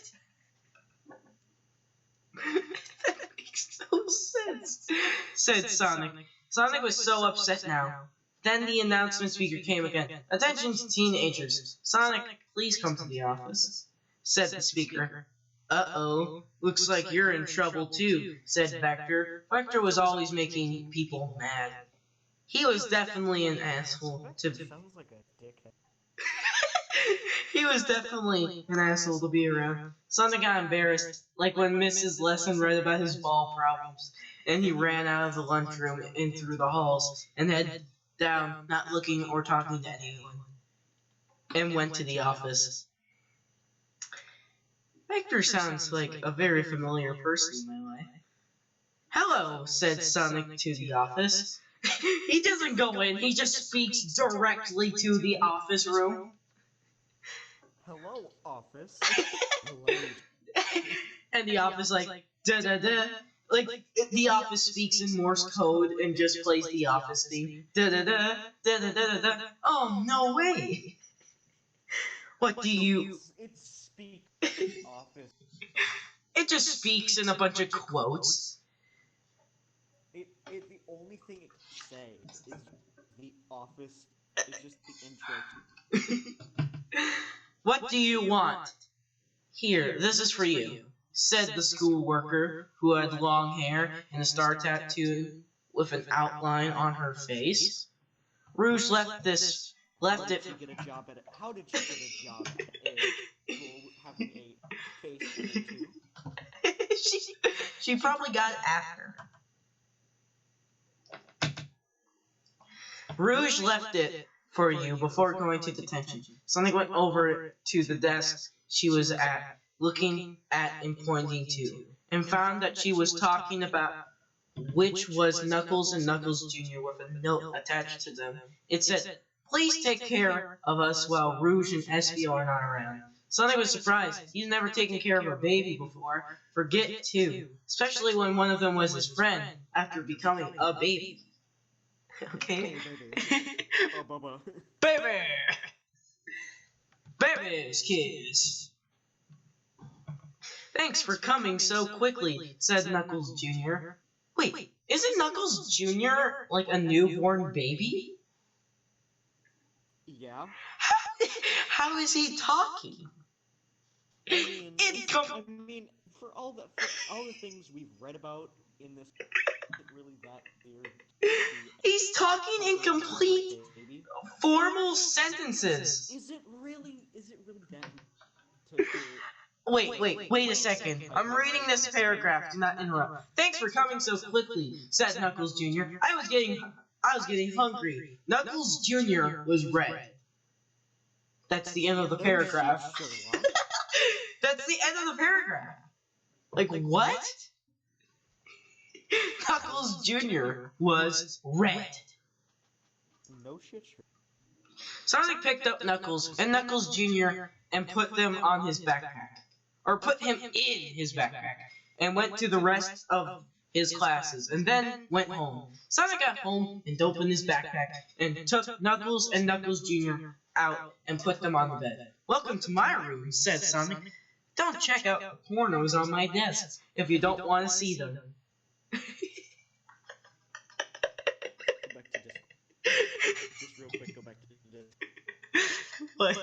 That makes no sense, said Sonic. Sonic was so upset now. Then the announcement speaker came again. Attention teenagers. Sonic, please come to the office, said the speaker. Uh-oh, looks like you're in trouble too, said Vector. Vector was always making people mad. He was definitely an asshole to be. Sounds like a dickhead. He was definitely an asshole to be around. Sonic got embarrassed, like when Mrs. Lesson read about his ball problems, and he ran out of the lunchroom and through the halls, and head down, not looking or talking to anyone, and went to the office. Vector sounds like a very familiar person in my life. Hello, said Sonic to the office. He doesn't go in, he just speaks directly to the office room. Hello, office. Hello. And the office like, da-da-da. Like, the office speaks in Morse code and just plays the office theme. Da-da-da, da-da-da-da-da. Oh, no way. What do you... It speaks the office. It just speaks in a bunch of quotes. The only thing it can say is the office. It's just the intro. What do you want? Here, this is for you, said the school worker who had long hair and a star tattoo with an outline on her face. Rouge left it. How did she get a job at a school having a face tattoo? She probably got it after. Rouge left it for you before going to detention. Sonic went over to the desk she was at, looking at and pointing to, and found that she was talking about which was Knuckles and Knuckles Jr. with a note attached to them. It said, please take care of us while Rouge and Espio are not around. Sonic was surprised. He's never taken care of a baby before. Forget too, especially when one of them was his friend after becoming a baby. Okay. Oh, Bubba. Baby! Baby's kiss. Thanks for coming so quickly, said Knuckles Jr. Wait, isn't Knuckles Jr. like a newborn baby? Yeah. How is he talking? I mean, for all the things we've read about in this, isn't really that clear to He's talking in complete baby. formal sentences. Is it really that to Wait a second. I'm reading this paragraph. Do not interrupt. Thanks for coming so quickly, said Knuckles Jr. I was getting hungry. Knuckles Jr. was red. That's the end of the paragraph. That's the end of the paragraph. Like, what? Knuckles Jr. was red. No shit. Sonic picked up Knuckles and Knuckles Jr. and put them on his backpack. Or put him in his backpack. And went to the rest of his classes. And then went home. Sonic got home and opened his backpack. And took Knuckles and Knuckles Jr. out and put them on the bed. Welcome to my room, said Sonic. Don't check out the pornos on my desk if you don't want to see them. Just real quick, go back to this. But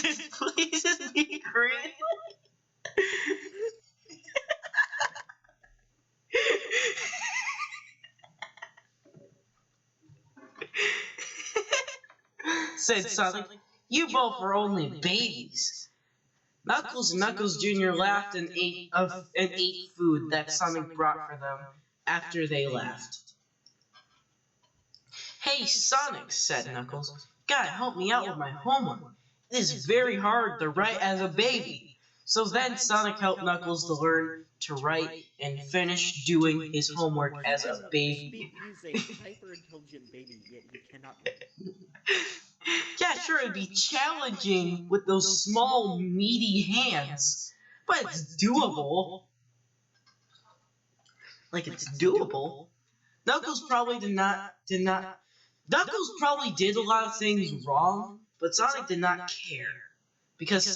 this pleases me greatly. Said Sonic, you both are only babies. Knuckles and Knuckles Jr. laughed and ate food that Sonic brought for them after they left. Hey Sonic, said Knuckles, gotta help me out with my homework. It is very hard to write as a baby. So then Sonic helped Knuckles to learn to write and finish doing his homework as a baby. He's a hyper-intelligent baby, yet he cannot. Yeah, sure, it'd be challenging with those small, meaty hands, but it's doable. Like, it's doable. Knuckles probably Knuckles probably did a lot of things wrong, but Sonic did not care. Because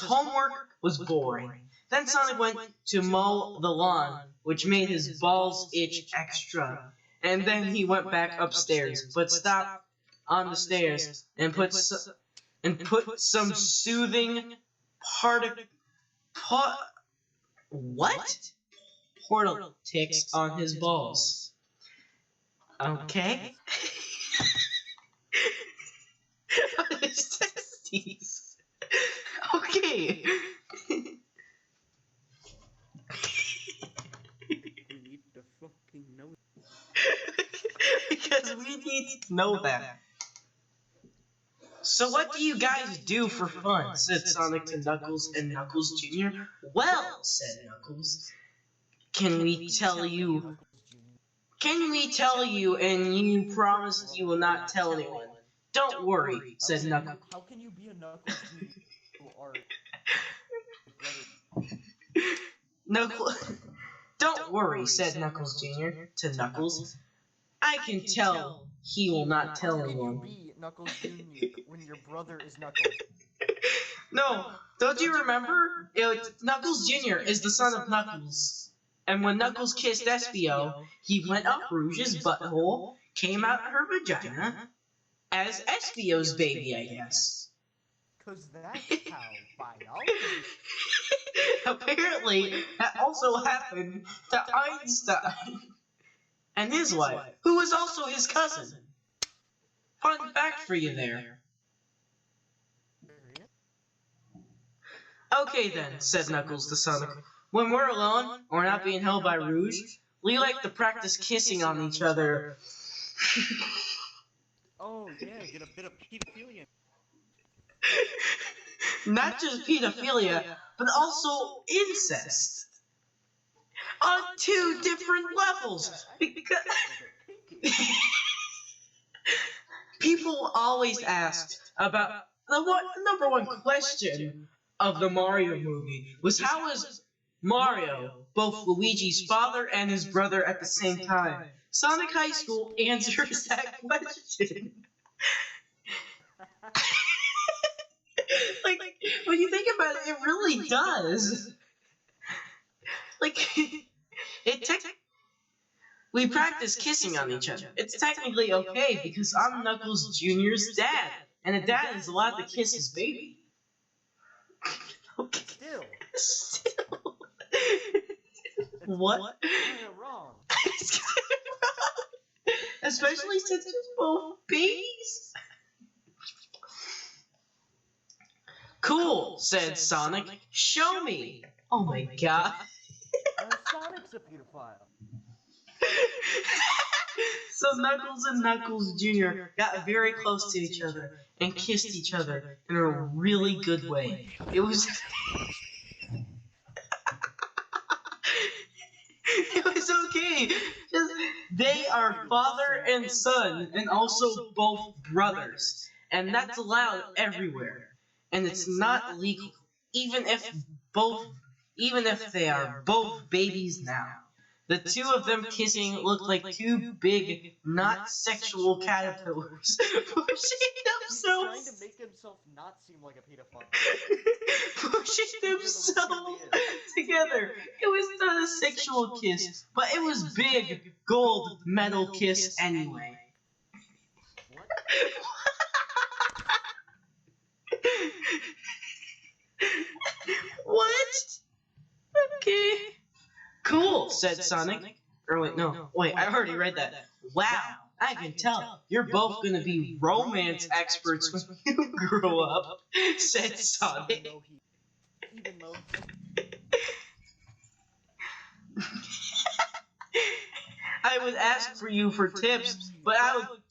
homework was boring. Then Sonic went to mow the lawn, which made his balls itch extra. And then he went back upstairs, but stopped on the stairs and put some soothing politics on his balls. Okay. His testes. Okay. We need to fucking know. Because we need to know that. So what do you guys do for fun? Said Sonic to Knuckles and Knuckles Jr. Well, said Knuckles, can we tell you and you promise that you will not tell anyone? Don't worry, said Knuckles. How can you be a Knuckles who are Knuckles. Don't worry, said Knuckles Jr. to Knuckles. I can tell he will not tell anyone. How can you be Knuckles Jr. when your brother is Knuckles? No, don't you remember? Knuckles Jr. is the son of Knuckles. And when Knuckles kissed Espio, he went up Rouge's butthole, came out her vagina, as Espio's baby, I guess. Cause that's how biology. Apparently, that also happened to Einstein and his wife, who was also his cousin. Fun fact for you there. Okay then, said Knuckles to Sonic. When we're alone, or not being held by Rouge, we like to practice kissing on each other. Oh yeah, get a bit of pedophilia. Not just pedophilia, but also incest. On 2 different levels. Because people always asked about the number one question of the Mario movie was how is Mario both Luigi's father and his brother at the same time? Sonic High School answers that question. Like, when you think about it, it really does. Like, we practice kissing on each other. It's technically okay because I'm Knuckles Jr.'s dad, and a dad is allowed to kiss his baby. Okay. Still, Still. It's What? kind of wrong. It's kind of wrong. Especially since it's both babies. Cool, said Sonic. Show me. Oh my god. Sonic's a pedophile. So Knuckles and Knuckles Jr. got very close to each other and kissed each other in a really good way. It was it was okay. Just, they are father and son and also both brothers. And that's allowed everywhere. And it's not illegal. Even if they are both babies now. The two of them kissing looked like two big, not sexual caterpillars pushing He's trying to themselves make himself not seem like a pedophile. pushing themselves together. It was not a sexual kiss, but it was big, gold metal kiss anyway. What? What? Okay. Cool, said Sonic. Or wait, no. Wait, I already read that. Wow, I can tell. You're both gonna be romance experts when you grow up, said Sonic. Even though I would ask for you for tips, but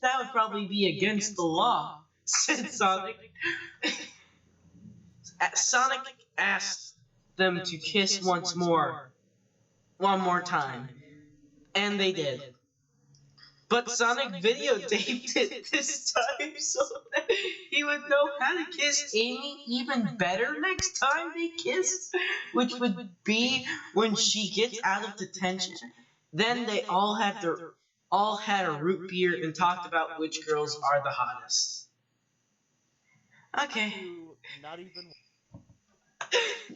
that would probably be against the law, said Sonic. Sonic asked them to kiss one more time, and they did. But Sonic videotaped it this time so that he would know how to kiss Amy even better next time they kiss, which would be when she gets out of detention. Then they all had a root beer and talked about which girls are the hottest. Okay. not even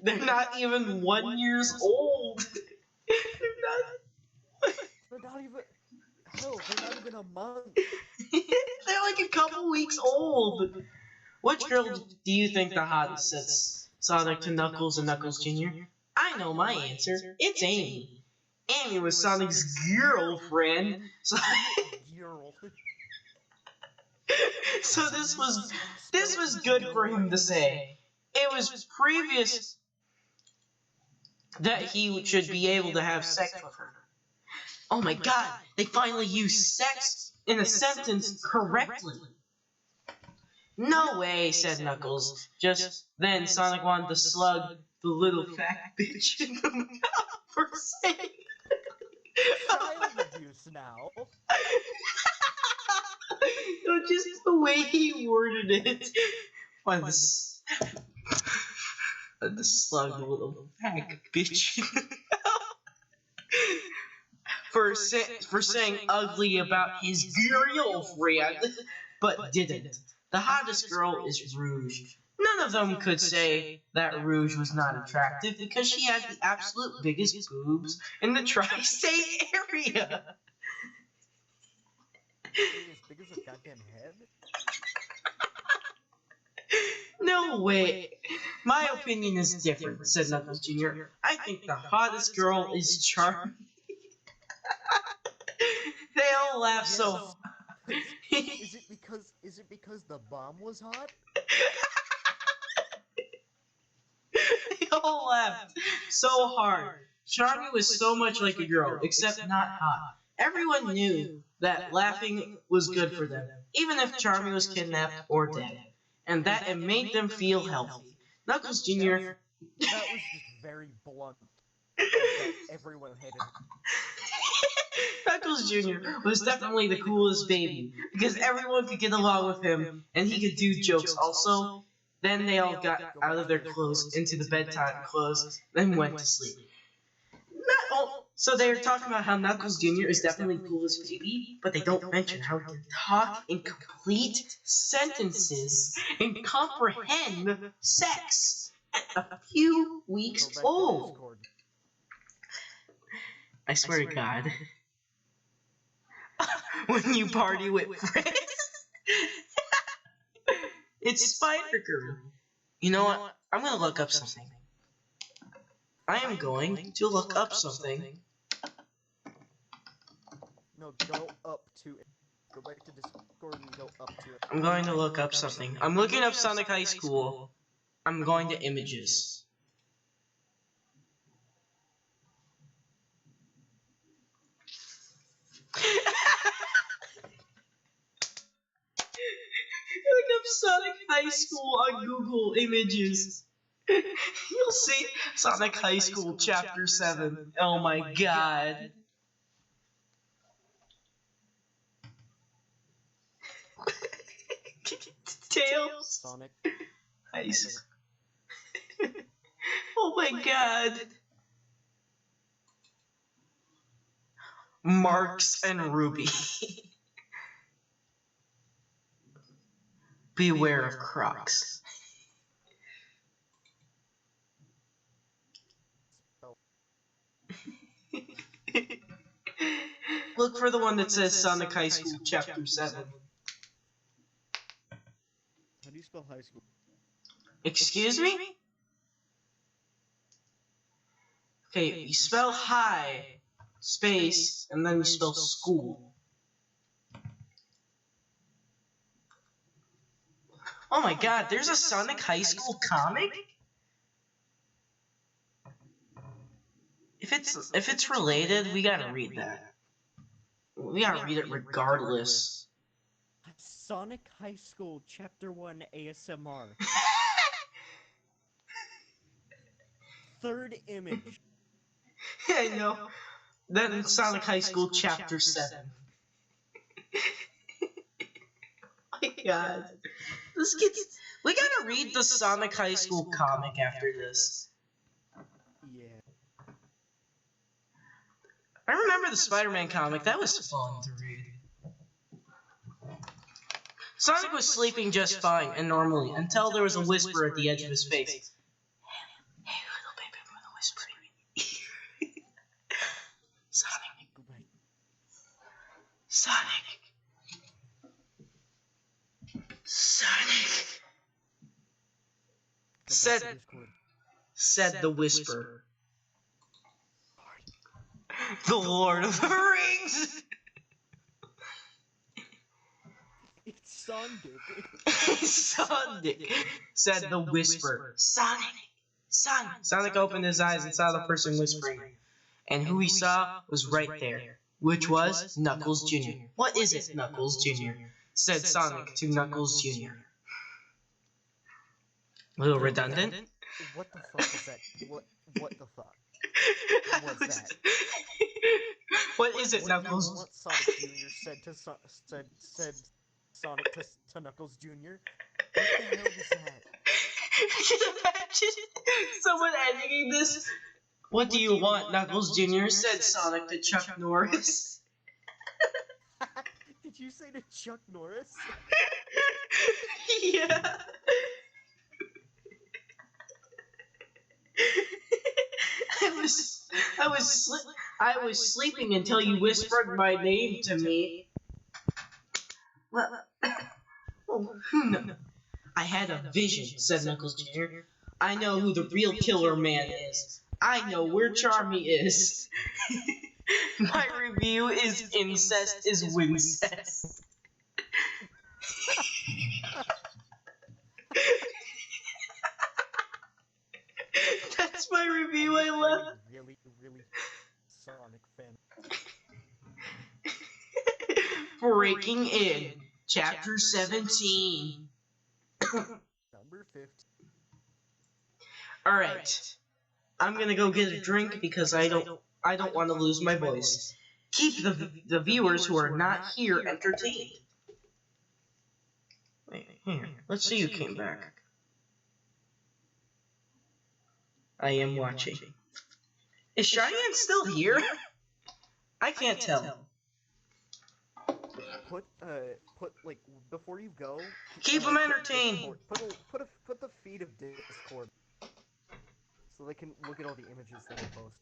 They're not even 1 year old. they're not even hell, they're not even a month. They're like a couple weeks old. Which girl do you think the hottest, says Sonic to Knuckles and Knuckles Jr.? I know my answer. It's Amy. Amy was Sonic's girlfriend. So this was good for him to say. It was previous that he should be able to have sex with her. Oh my god, they finally used sex in a sentence correctly. No way, said Knuckles. Just then Sonic wanted to slug the little fat bitch in the mouth for saying child abuse now. No, just the way he worded it. Wanted to slug the little fat bitch in the mouth. For saying ugly about his girlfriend, but didn't. The hottest girl is Rouge. None of them could say that Rouge was not attractive because she had the absolute biggest boobs in the tri-state area. As big as a goddamn head? No way. My opinion is different, said Knuckles Jr. I think the hottest girl is Charmy. They all laugh so. Is it because the bomb was hot? They all laughed so hard. Charmy was so much like a girl, except not hot. Everyone knew that laughing was good for them, even if Charmy was kidnapped or dead, and that it made them feel healthy. Knuckles Jr. That was just very blunt. That everyone hated him. Knuckles Jr. was definitely the coolest baby, because everyone could get along with him, and he could do jokes also. Then they all got out of their clothes into the bedtime clothes, then went to sleep. So they're talking about how Knuckles Jr. is definitely the coolest baby, but they don't mention how he can talk in complete sentences and comprehend sex at a few weeks old. I swear to God. When you party with friends. It's Spider-Girl. You know what? I'm gonna look up something. I am going to look up something. No, go up to it. Go back to Discord and go up to it. I'm going to look up something. I'm looking up Sonic High School. I'm going to images. Look up Sonic High School on Google Images. You'll see Sonic High School Chapter 7. Oh my god. Tails. Sonic. High School. Oh my god. Marks and Ruby. Beware of Crocs. Look for the one that says Sonic High School Chapter 7. How do you spell high school? Excuse me? Okay, you spell high, space, and then you spell school. Oh my god, there's a Sonic High School comic? If it's related, we gotta read that. We gotta read it regardless. Sonic High School Chapter 1 ASMR. Third image. I know. Then Sonic High School Chapter 7. Oh my god. This gets... We gotta read the Sonic High School comic after this. Yeah. I remember the Spider-Man comic. That was fun to read. Sonic was sleeping just fine and normally until there was a whisper at the edge of his face. Hey, little baby, with a whisper. Sonic. Sonic. Sonic. Said the whisper. The Lord of the Rings. It's Sonic. Sonic, said the whisper. Sonic, Sonic. Sonic opened his eyes and saw the person whispering. And who he saw was right there, which was Knuckles Jr. What is it, Knuckles Jr.? Said Sonic to Knuckles Jr. A little redundant? What the fuck is that? What the fuck? What's that? What is it, Knuckles? What Sonic Jr. said Sonic to Knuckles Jr.? What the hell is that? Can you imagine someone editing this? What do you want, Knuckles Jr.? Said Sonic to Chuck Norris. Did you say to Chuck Norris? Yeah. I was sleeping until you whispered my name to me. No. I had a vision, said Knuckles Jr. I know who the real killer man is. I know where Charmy is. My review is incest is wincest. That's my review I left. Really Sonic fan. Breaking in, Chapter 17. Number 15. Alright. I'm gonna go get a drink because I don't want to lose my voice. Keep the viewers who are not here entertained. Wait, here. Let's see who came back. I am watching. Is Cheyenne still here? I can't tell. Put like before you go. Keep them entertained. Put the feed of Discord so they can look at all the images that I post.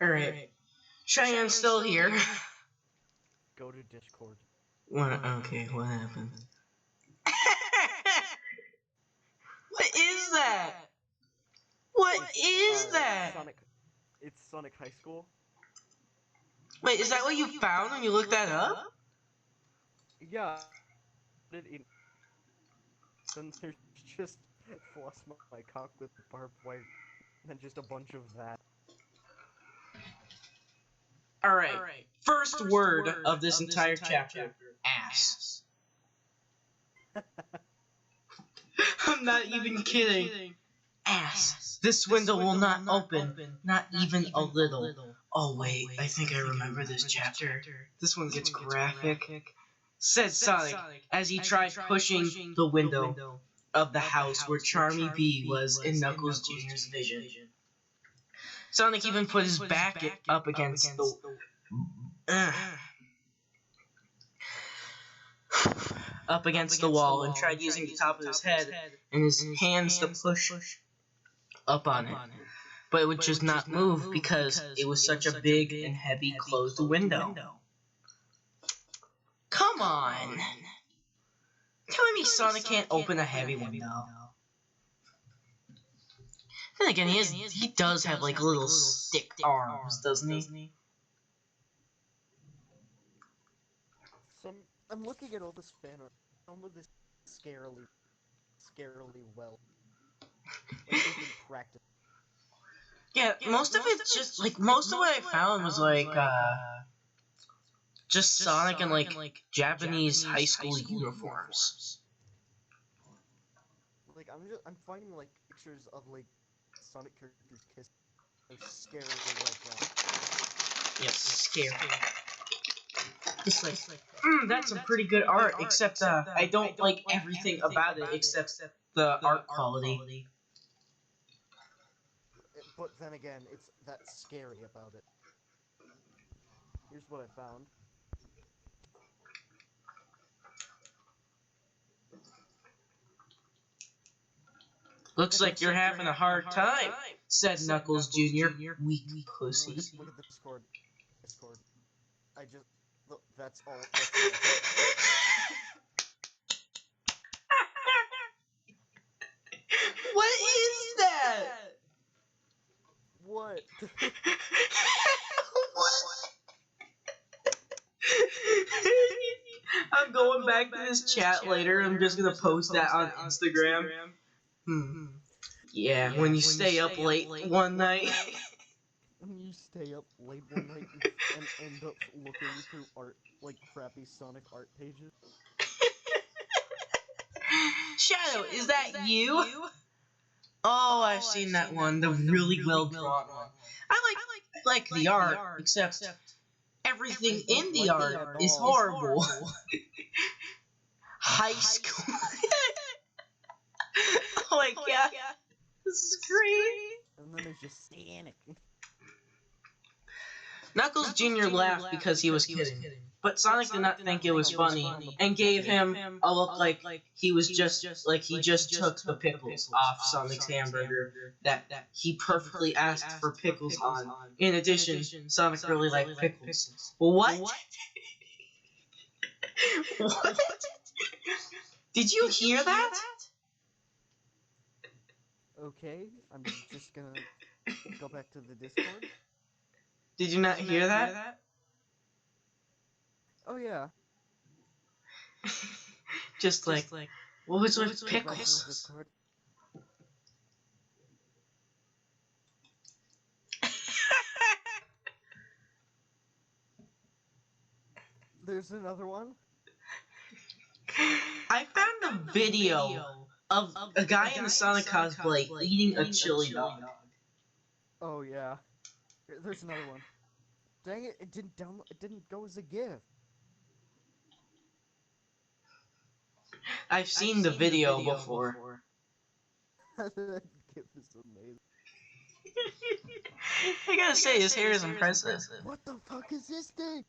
Alright. Cheyenne's still here. Go to Discord. What? Okay, what happened? What is that? What is that? It's Sonic High School. Wait, is that what you found when you looked that up? Yeah. Then there's just floss my cock with barbed wire, and then just a bunch of that. Alright. First word of this entire chapter. Ass. I'm not even kidding. Ass. This window will not open. Not even a little. Oh wait, I think I remember this chapter. This one gets graphic. Said Sonic as he tried pushing the window of the house where Charmy B was in Knuckles Jr.'s vision. Sonic even put his back up against the... up against the wall and tried using the top of his head and his hands to push up on it. But it would just not move because it was such a big and heavy closed window. Come on! Telling me Sonic can't open a heavy window. Then again, he does have like little stick arms, doesn't he? I'm looking at all this fan art. Some of this scarily well. Like they've been practiced. Yeah, most of it's just like most of what I found was like just Sonic in like Japanese high school uniforms. Like I'm finding like pictures of like Sonic characters kissing. They're scarily well drawn. Yes, scary. Just like, that's some pretty good art, except I don't like everything about it except the art quality. But then again, it's that's scary about it. Here's what I found. Looks like you're having a hard time, said Knuckles Jr. Weak pussy. Look at the Discord. I just look. That's all. What is that? What? What? I'm going back to this chat later. I'm just gonna post that on Instagram. Yeah, when you stay up late one night. When you stay up late one night and end up looking through art, like crappy Sonic art pages. Shadow, is that you? Oh, I've seen that one. The really well drawn one. I like the art, except everything in the art is horrible. High school. Oh my god. This is great. And then there's just Sonic. Knuckles Jr. laughed because he was kidding, but Sonic did not think it was funny and gave him a look like he was just took the pickles off Sonic's hamburger that he perfectly asked for pickles on. In addition, Sonic really liked pickles. What? What? Did you hear that? Okay, I'm just gonna go back to the Discord. Did you not hear that? Oh yeah. Just like, what was with pickles? There's another one. I found a video of a guy in the Sonic cosplay eating a chili dog. Oh yeah. There's another one. Dang it! It didn't download. It didn't go as a GIF. I've seen the video before. That GIF is amazing. I gotta say, his hair is impressive. What the fuck is this thing?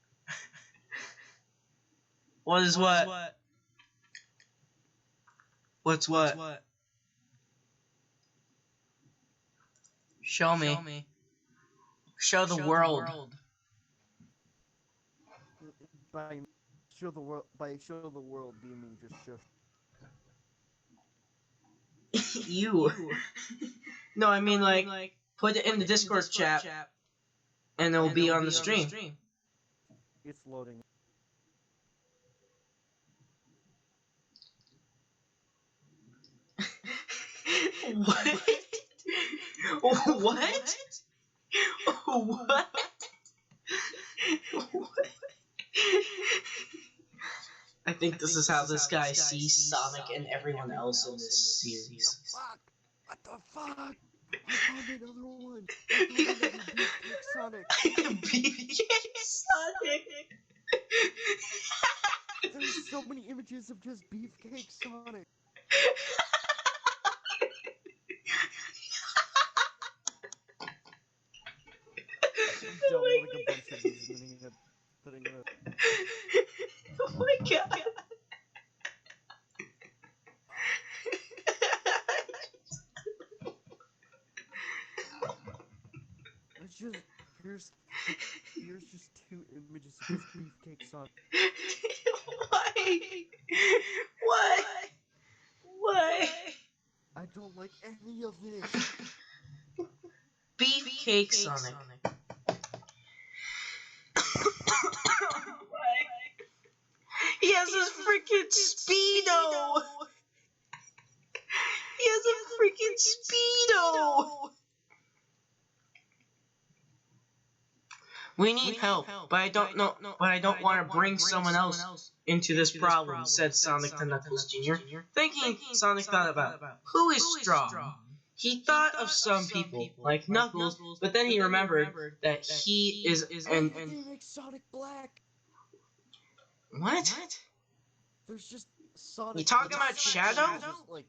What is what? What's what? Show me. Show the world. By show the world, do you mean just show? You. No, I mean like put it in the Discord chat, and it will be on the stream. It's loading. What? What? What? I think this is how this guy sees Sonic and everyone else in this series. Fuck! What the fuck? I found another one. I found another Beefcake Sonic. Beefcake Sonic. There's so many images of just Beefcake Sonic. I'm downloading a bunch of these and putting it. Oh my god. Here's just 2 images of just Beefcake Sonic. Why? Why? Why? I don't like any of this. Beefcake Sonic. He has a freaking Speedo! He has a freaking Speedo! We need help, but I don't want to bring someone else into this problem, said Sonic to Knuckles Jr., thinking Sonic thought about who is strong. He thought of some people, like Knuckles, but then he remembered that he is They make Sonic black. What? There's just Sonic. You talking about Shadow? Just like...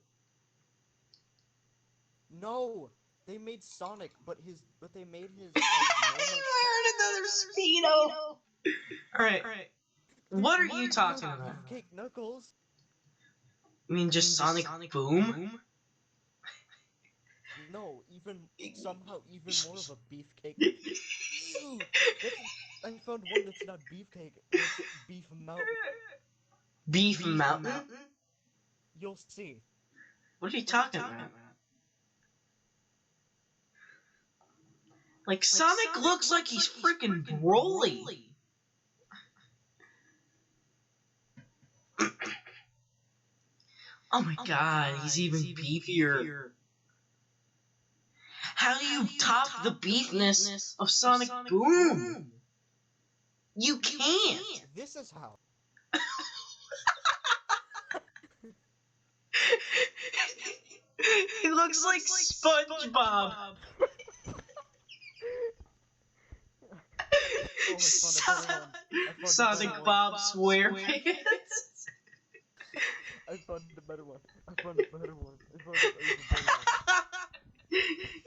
No, they made Sonic, but they made his. Another Speedo. All right. What are you talking about? Beefcake Knuckles. I mean, just Sonic Boom? No, somehow even more of a beefcake. Ew, I found one that's not beefcake. It's Beef Mountain. Beef Mountain? You'll see. What are you talking about? Like, Sonic looks like he's freaking Broly. Oh my god, he's even beefier. How do you top the beefness of Sonic Boom? You can't. This is how. He looks like SpongeBob. Sonic Bob SquarePants. I found a better one.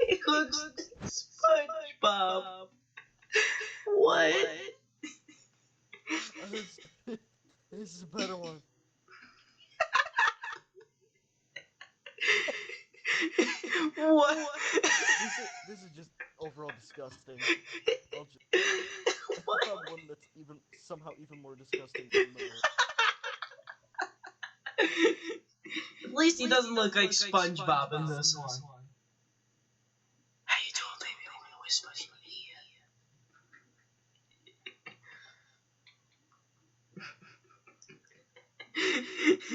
He looks like SpongeBob. What? This is a better one. What? This is just overall disgusting. I What? found one that's somehow even more disgusting than the... At least he doesn't look like SpongeBob in this one. How you doing, baby? Let me whisper in your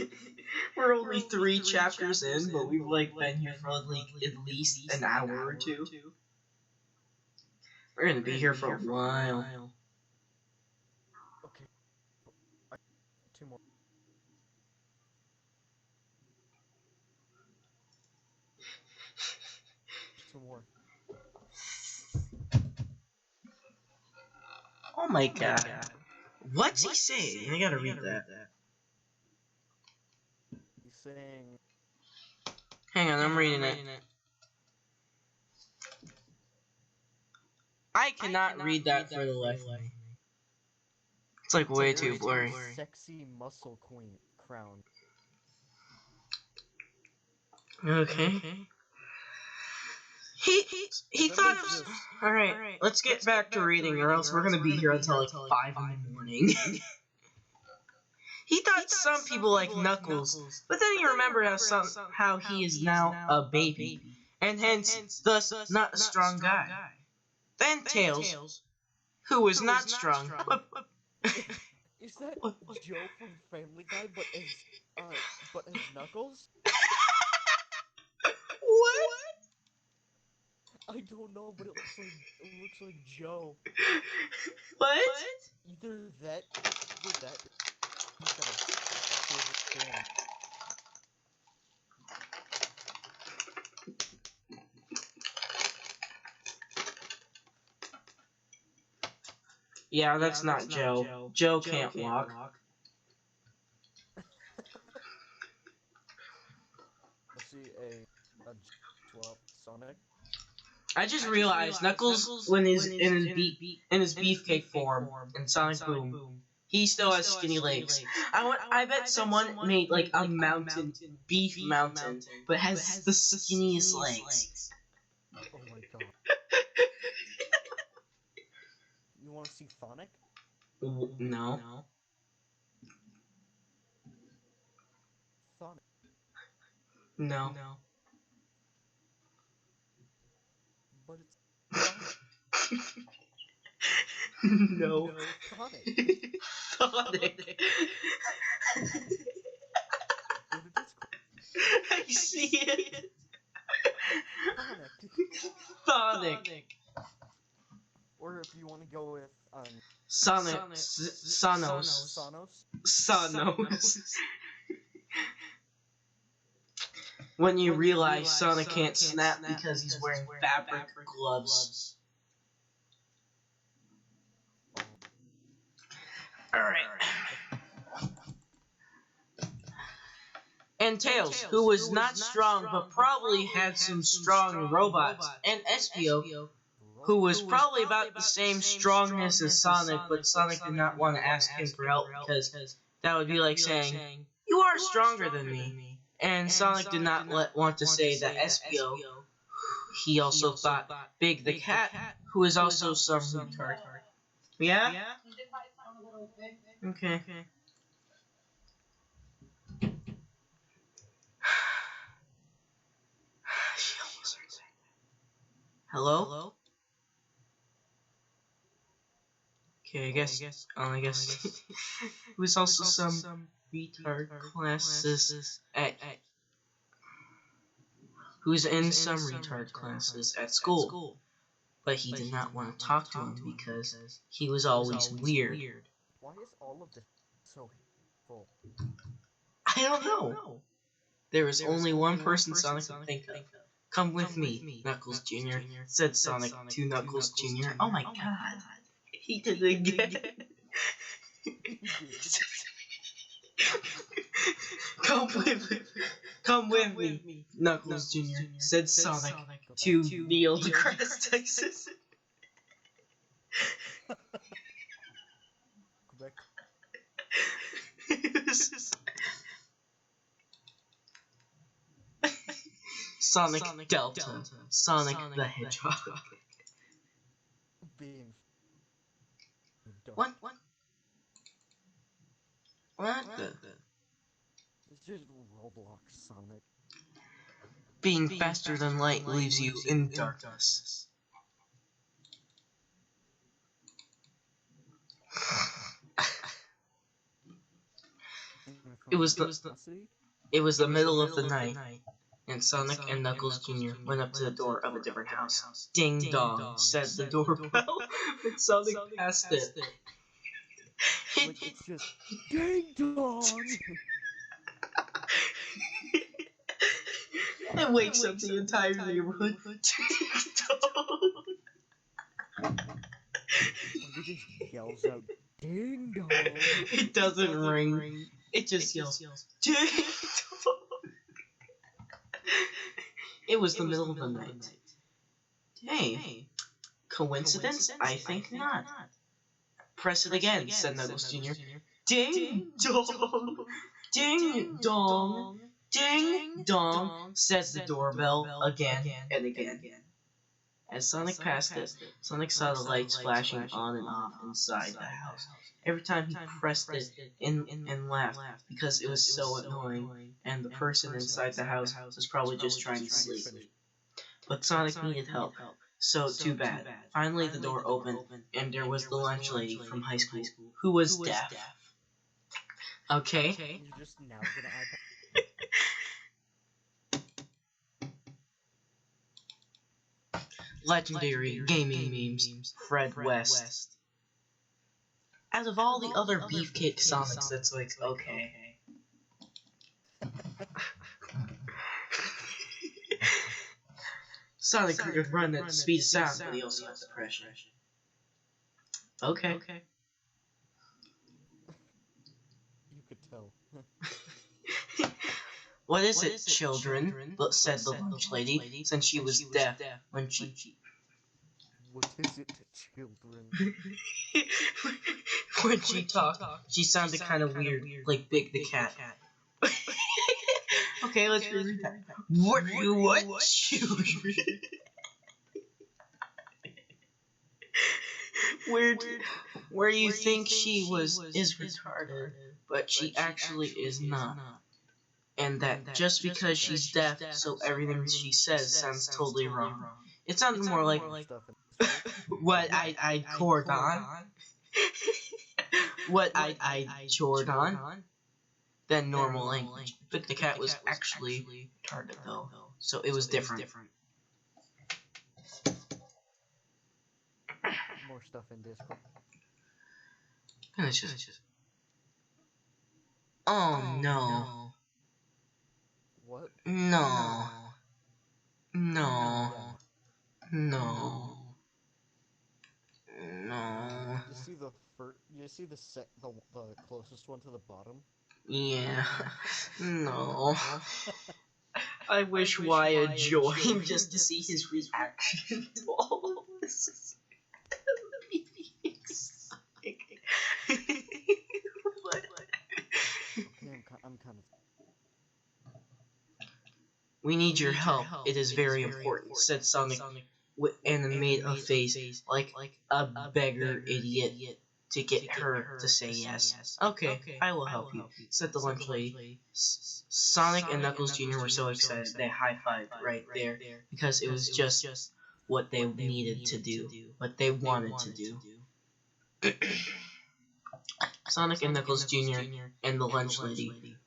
ear. We're only 3 chapters in, but we've like been here for like at least an hour or 2. We're gonna be here for a while. Okay. 2 more. Oh my god. What's he saying? I gotta read that. He's saying... Hang on, I'm reading it. I cannot read that for the life of me. It's like way too blurry. Sexy muscle crown. Okay. he then thought there's of. this. All right, let's get back to reading, or else we're gonna be here until like 5 in the morning. He thought some people like Knuckles, but then he remembered how he is now a baby, and hence, thus, not a strong guy. Then Tails, who was not strong. Is that Joe from Family Guy, but as Knuckles? What? I don't know, but it looks like Joe. What? Either that. He's got a silver fin. Yeah, that's not Joe. Joe can't walk. Let's see a swap Sonic. I just realized Knuckles, when he's in his beefcake form in Sonic Boom, he still has skinny legs. I bet someone made like a mountain, beef mountain, but has the skinniest legs. Oh my god. You want to see Sonic? No. Sonic. No. But it's Sonic. No. Sonic. Sonic. I see it. Sonic. Or if you want to go with Sonic. Sonos. Sonos. When you realize Sonic can't snap because he's wearing fabric gloves. Alright. And Tails, who was not strong but probably had some strong robots, and Espio, who was probably about the same strongness as Sonic, but Sonic did not want to ask him for help because that would be like saying, "You are stronger than me." And Sonic did not want to say that Espio, he also thought Big the Cat, who is also some retard. Yeah? Okay. Hello? Okay, I guess it was also some retard classes at who's in some retard classes at school, but he did not want to talk to him because he was always weird. Why is all of this so full? I don't know. There is only one person Sonic could think of. Come with me, Knuckles Jr., said Sonic to Knuckles Jr. Oh my god. He did it again. Come with me, Knuckles Jr., said Sonic to Neil deGrasse Tyson. Quebec. Sonic Delta, Sonic the Hedgehog. Being What the? It's just Roblox Sonic. Being faster than light leaves you in darkness. It was the middle of the night, and Sonic and Knuckles Jr. went up to the door of a different house. Ding dong, said the doorbell, when Sonic passed it. Like, it's just ding dong. It wakes up the entire neighborhood. Ding dong. It just yells out ding dong. It doesn't ring. It just yells ding dong. It was the middle of the night. Hey, coincidence? I think not. Press it again, said Knuckles Jr. Ding dong! Ding dong! Ding dong! Says the doorbell again and again. As Sonic passed it, Sonic saw the lights flashing on and off inside the house. Every time he pressed it and laughed because it was so annoying, and the person inside the house was probably just trying to sleep. But Sonic needed help, so too bad. Finally, the door opened, and there was the lunch lady from high school, who was deaf. Okay? You're just now gonna iPad. Legendary gaming memes, Fred West. Out of all the other Beefcake Sonics, that's like, okay. Sonic could run at the speed of sound, but he also has depression. Okay. You could tell. What is it, children? Said the lunch lady, since she was deaf when she... What is it, children? When she talked, she sounded kind of weird, like Big the Cat. Okay, let's read that. What children? Where you think she is retarded, but she actually is not. And that just because she's deaf, so everything she says sounds totally wrong. It sounds more like what I cordon. What I Jordan than normal language. But the cat was actually retarded though, so it was different. More stuff in Discord. It's just... Oh no. What? No. Yeah. No. You see the closest one to the bottom? Yeah. No. I wish Wyatt joined just to see his reaction to all of this. What? Okay, I'm kind of... We need your help. It is very important, said Sonic, and made a face like a beggar idiot to get her to say yes. Okay, I will help you, said the lunch lady. Sonic and Knuckles Jr. were so excited they high-fived right there because it was just what they needed to do, what they wanted to do. Sonic and Knuckles Jr. and the lunch lady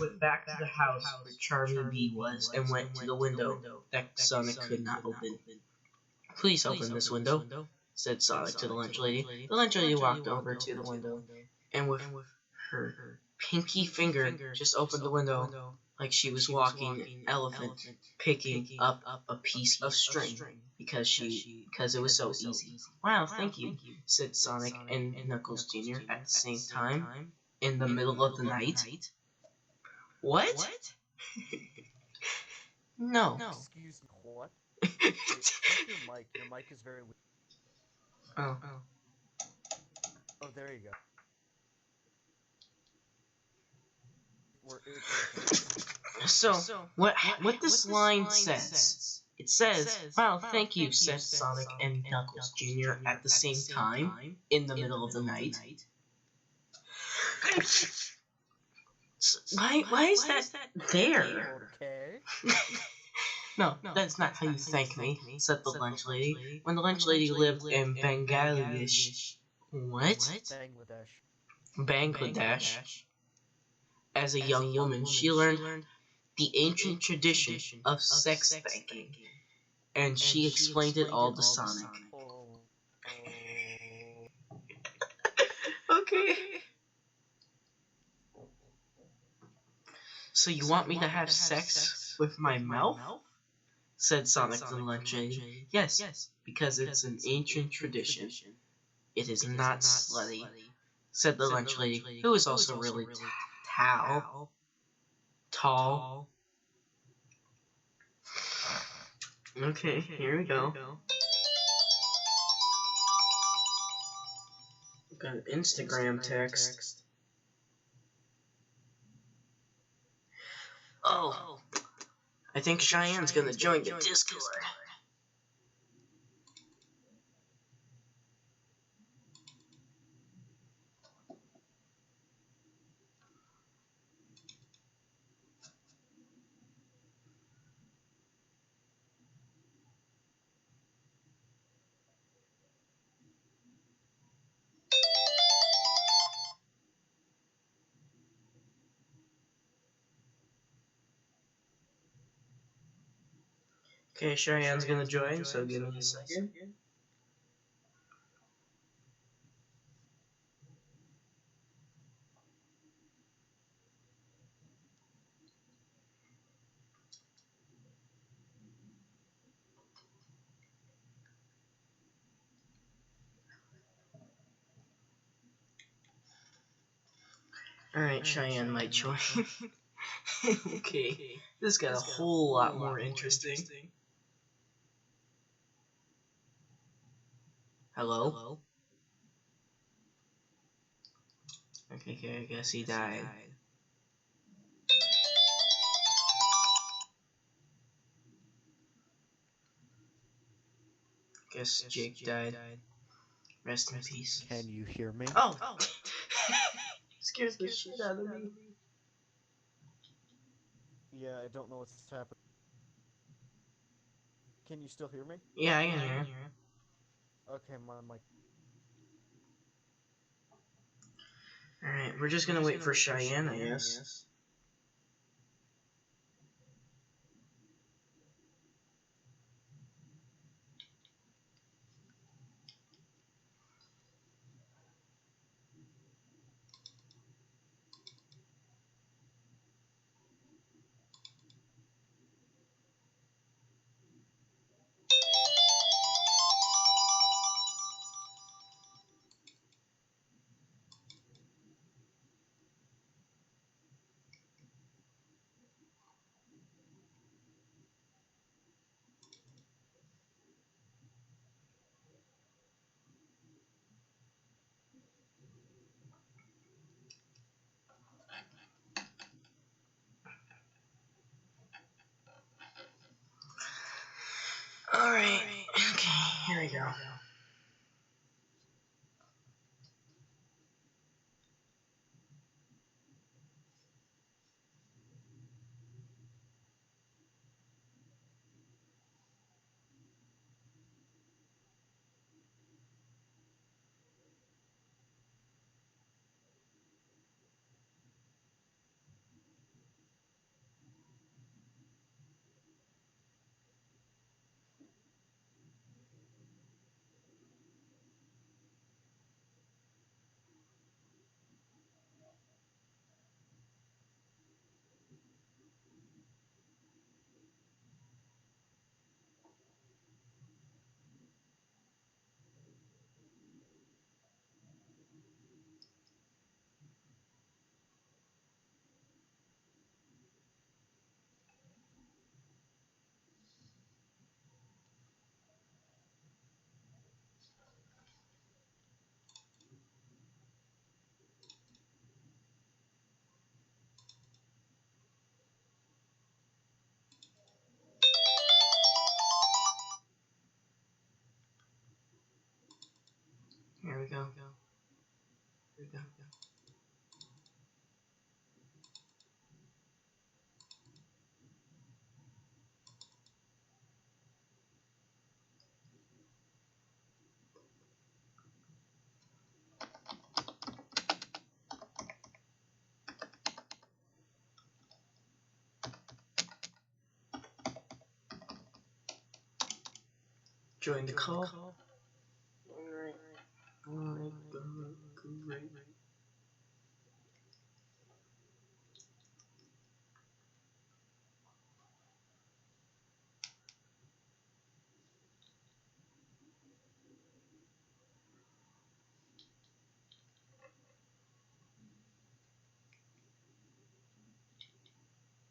went back to the house where Charlie B was and went to the window that Sonic could not open. Please open this window, said Sonic to the lunch lady. The lunch lady walked over to the window and with her pinky finger just opened the window like she was walking an elephant picking up a piece of string because it was so easy. Wow, thank you, said Sonic and Knuckles Jr. at the same time in the middle of the night. What? No. Excuse me, what? Check your mic. Your mic is very weak. Oh. Oh, there you go. So, what this line says, it says, wow, thank you, said Sonic and Knuckles Jr. at the same time, in the middle of the night. Why is that there? Okay. No, that's not how you thank me, said the lunch lady. When the lunch lady lived in Bangladesh. What? Bangladesh. As a young woman, she learned the ancient tradition of sex spanking, and she explained it all to Sonic. Okay. So you want me to have sex with my mouth? Said Sonic to the lunch lady. Yes, because it's an ancient tradition. It is not slutty, said the lunch lady, who was also really tall. Okay, here we go. Got an Instagram text. Oh, I think Cheyenne's gonna join the Discord. Okay, Cheyenne's gonna join, so give me a second. Alright, Cheyenne might join. Okay, this got a whole lot more interesting. Hello? Okay, I guess he died. Guess Jake died. Rest in peace. Can you hear me? Oh! Scares the shit out of me. Yeah, I don't know what's happening. Can you still hear me? Yeah, I can hear. Okay, my mic. Alright, we're just gonna wait for Cheyenne, I guess. Alright, okay, here we go. Here we go. Here we go. Join the call. Alright, great.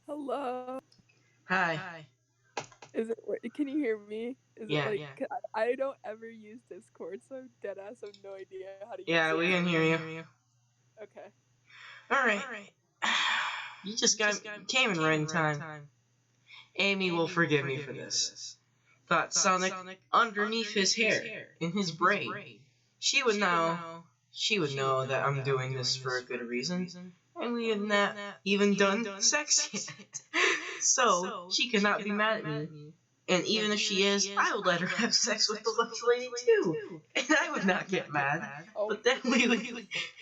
Hello. Hi. Is it? Can you hear me? Is Yeah. it like? I don't ever use Discord, so I'm dead ass have no idea how to use Yeah, it. we can hear you. Okay. Alright. You just came in right in time. Amy will forgive me for this. Thought Sonic underneath his hair, in his braid. She would know that I'm doing this for a good reason, and we had not even done sex yet. So, she cannot be mad at me. And even if she is, I would let her have sex with the lunch lady too. And I would not get mad. Oh, But then we would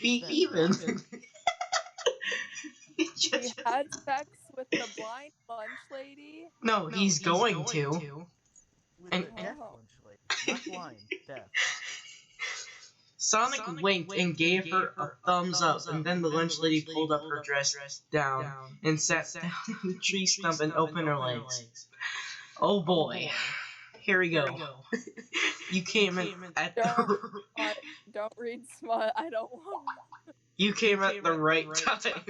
be even. he had sex with the blind lunch lady. No, he's going to. With And- the deaf Oh. lunch lady. Not blind, deaf. Sonic winked and gave her a thumbs up, and then the lunch lady pulled up her dress down and sat down on the tree stump and opened her legs. Oh boy. Here we go. You came in at the Don't read smut. I don't want. you came at the right time.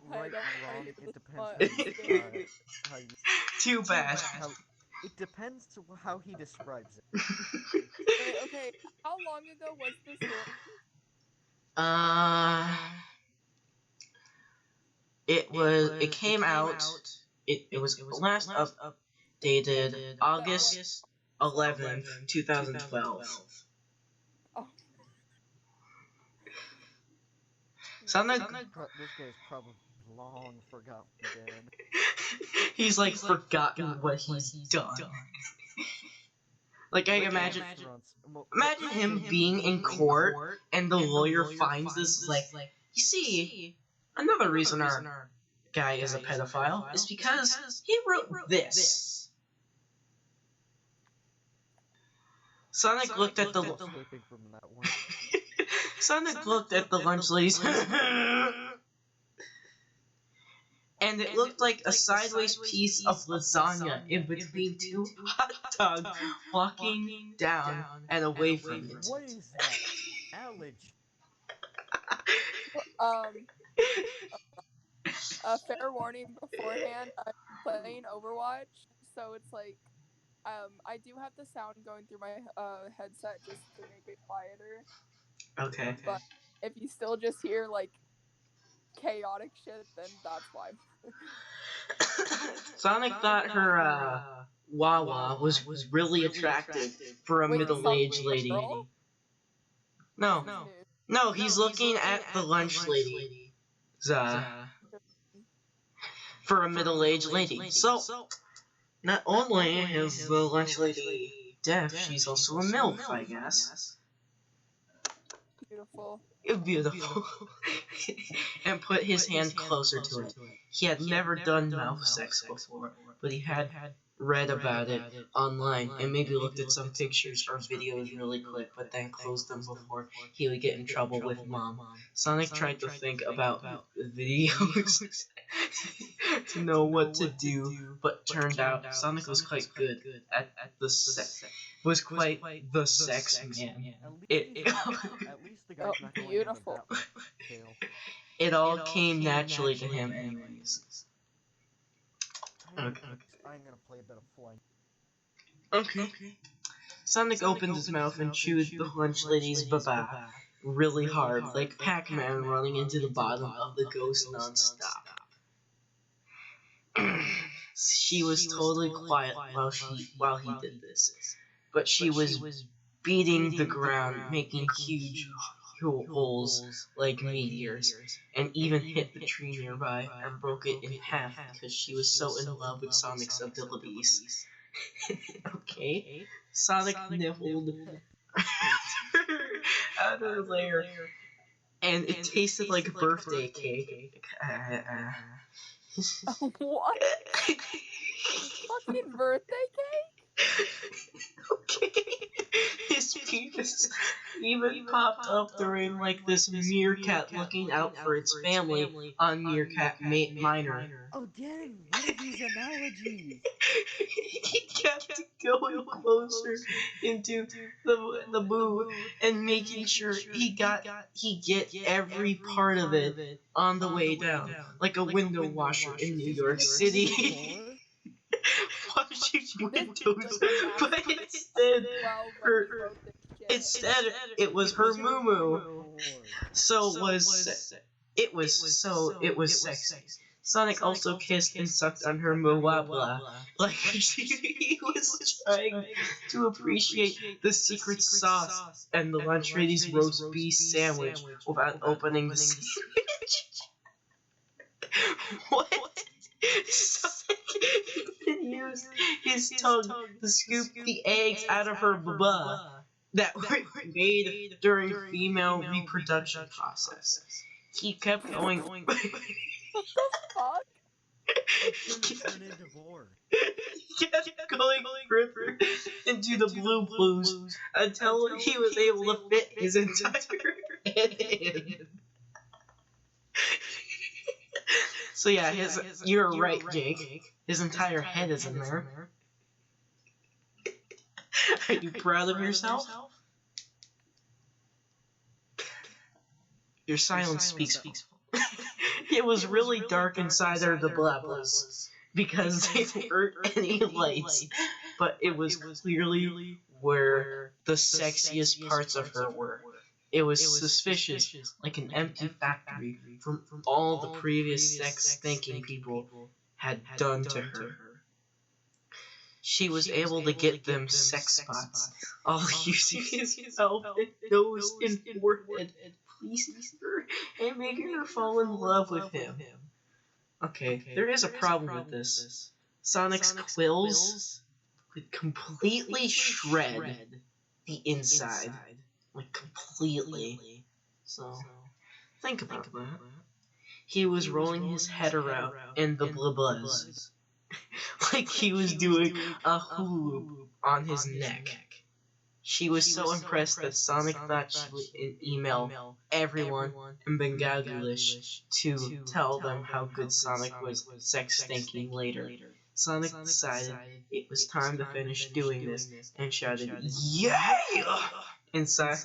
Right, don't wrong, read it the depends smut. how you... Too bad. It depends how he describes it. Wait, okay. How long ago was this written? It came out. It was last updated August 11th, 2012. Oh. Sonic. This guy's probably long forgotten dead. He's like forgotten what he's done. Like I imagine him being in court and the lawyer finds this like, you see, another reason our guy is a pedophile is because he wrote this. Sonic looked at the Escaping from that one. Sonic looked at the lunch lady's and it looked like a sideways piece of lasagna in between two hot dogs walking down and away from it. What is that? Allergy. A fair warning beforehand. I'm playing Overwatch, so it's like, I do have the sound going through my headset just to make it quieter. Okay. But if you still just hear like chaotic shit, then that's why. Sonic thought her Wawa was really attractive for a middle-aged lady. Girl? No, he's looking at the lunch lady. For a middle-aged lady. So, not only is the lunch lady deaf, she's also a MILF, I guess. Beautiful. Beautiful. And put his hand closer to it. He had never done mouth sex before, but he had read about it online and maybe looked at some pictures or videos really quick, but then closed them before he would get in trouble with Mom. Sonic tried to think about videos to know what to do, but turned out Sonic was quite good at the sex. Was quite the sex man. At least the guy's not going into Beautiful. that tail. It all came naturally to him anyways. Okay. I'm gonna play a bit of flying. Okay. Sonic opened his mouth and chewed the lunch lady's baba really hard, like Pac-Man running into the bottom of the ghost non-stop. She was totally quiet while he did this, but she was beating the ground, making huge holes like meteors, and even hit the tree nearby and broke it in half because she was so in love with Sonic's abilities. Okay. Sonic nibbled outer layer, and it tasted like birthday cake. What? Fucking birthday cake? Okay. His penis even popped up during like this meerkat looking out for its family on Meerkat Minor. Again, what are these analogies? He kept going closer into the boo and making sure he get every part of it on the way down, like a window washer in New York City. Washing windows, but instead it was her moo. So it was sexy. Sonic also kissed and sucked on her muwabla, like he was trying to appreciate the secret sauce and the lunch lady's roast beef sandwich without opening the sandwich. What? Sonic used his tongue to scoop the eggs out of her baba that were made during female reproduction process. He kept going. What the fuck? It shouldn't turn into more. kept going further into the blue blues until he was able to fit his entire head in. So yeah, you're right, Jake. His entire head is in there. Are you proud of yourself? Your silence speaks. It was really dark inside of the Blablas because they weren't any lights, but it was clearly where the sexiest parts of her were. It was suspicious, like an empty factory from all the previous sex-thinking people had done to her. She was able to get them sex spots, all using his mouth and nose and forehead, pleasing her and making her fall in love with him. Okay, there is a problem with this. Sonic's quills could completely shred the inside. Like, completely. So, think about that. He was rolling his head around in the blubblers. Like he was doing a hula loop on his neck. She was so impressed that Sonic thought she would email everyone in Bangladesh to tell them how good Sonic was sex-stinking later. Sonic decided it was time to finish doing this and shouted, "Yeah!" inside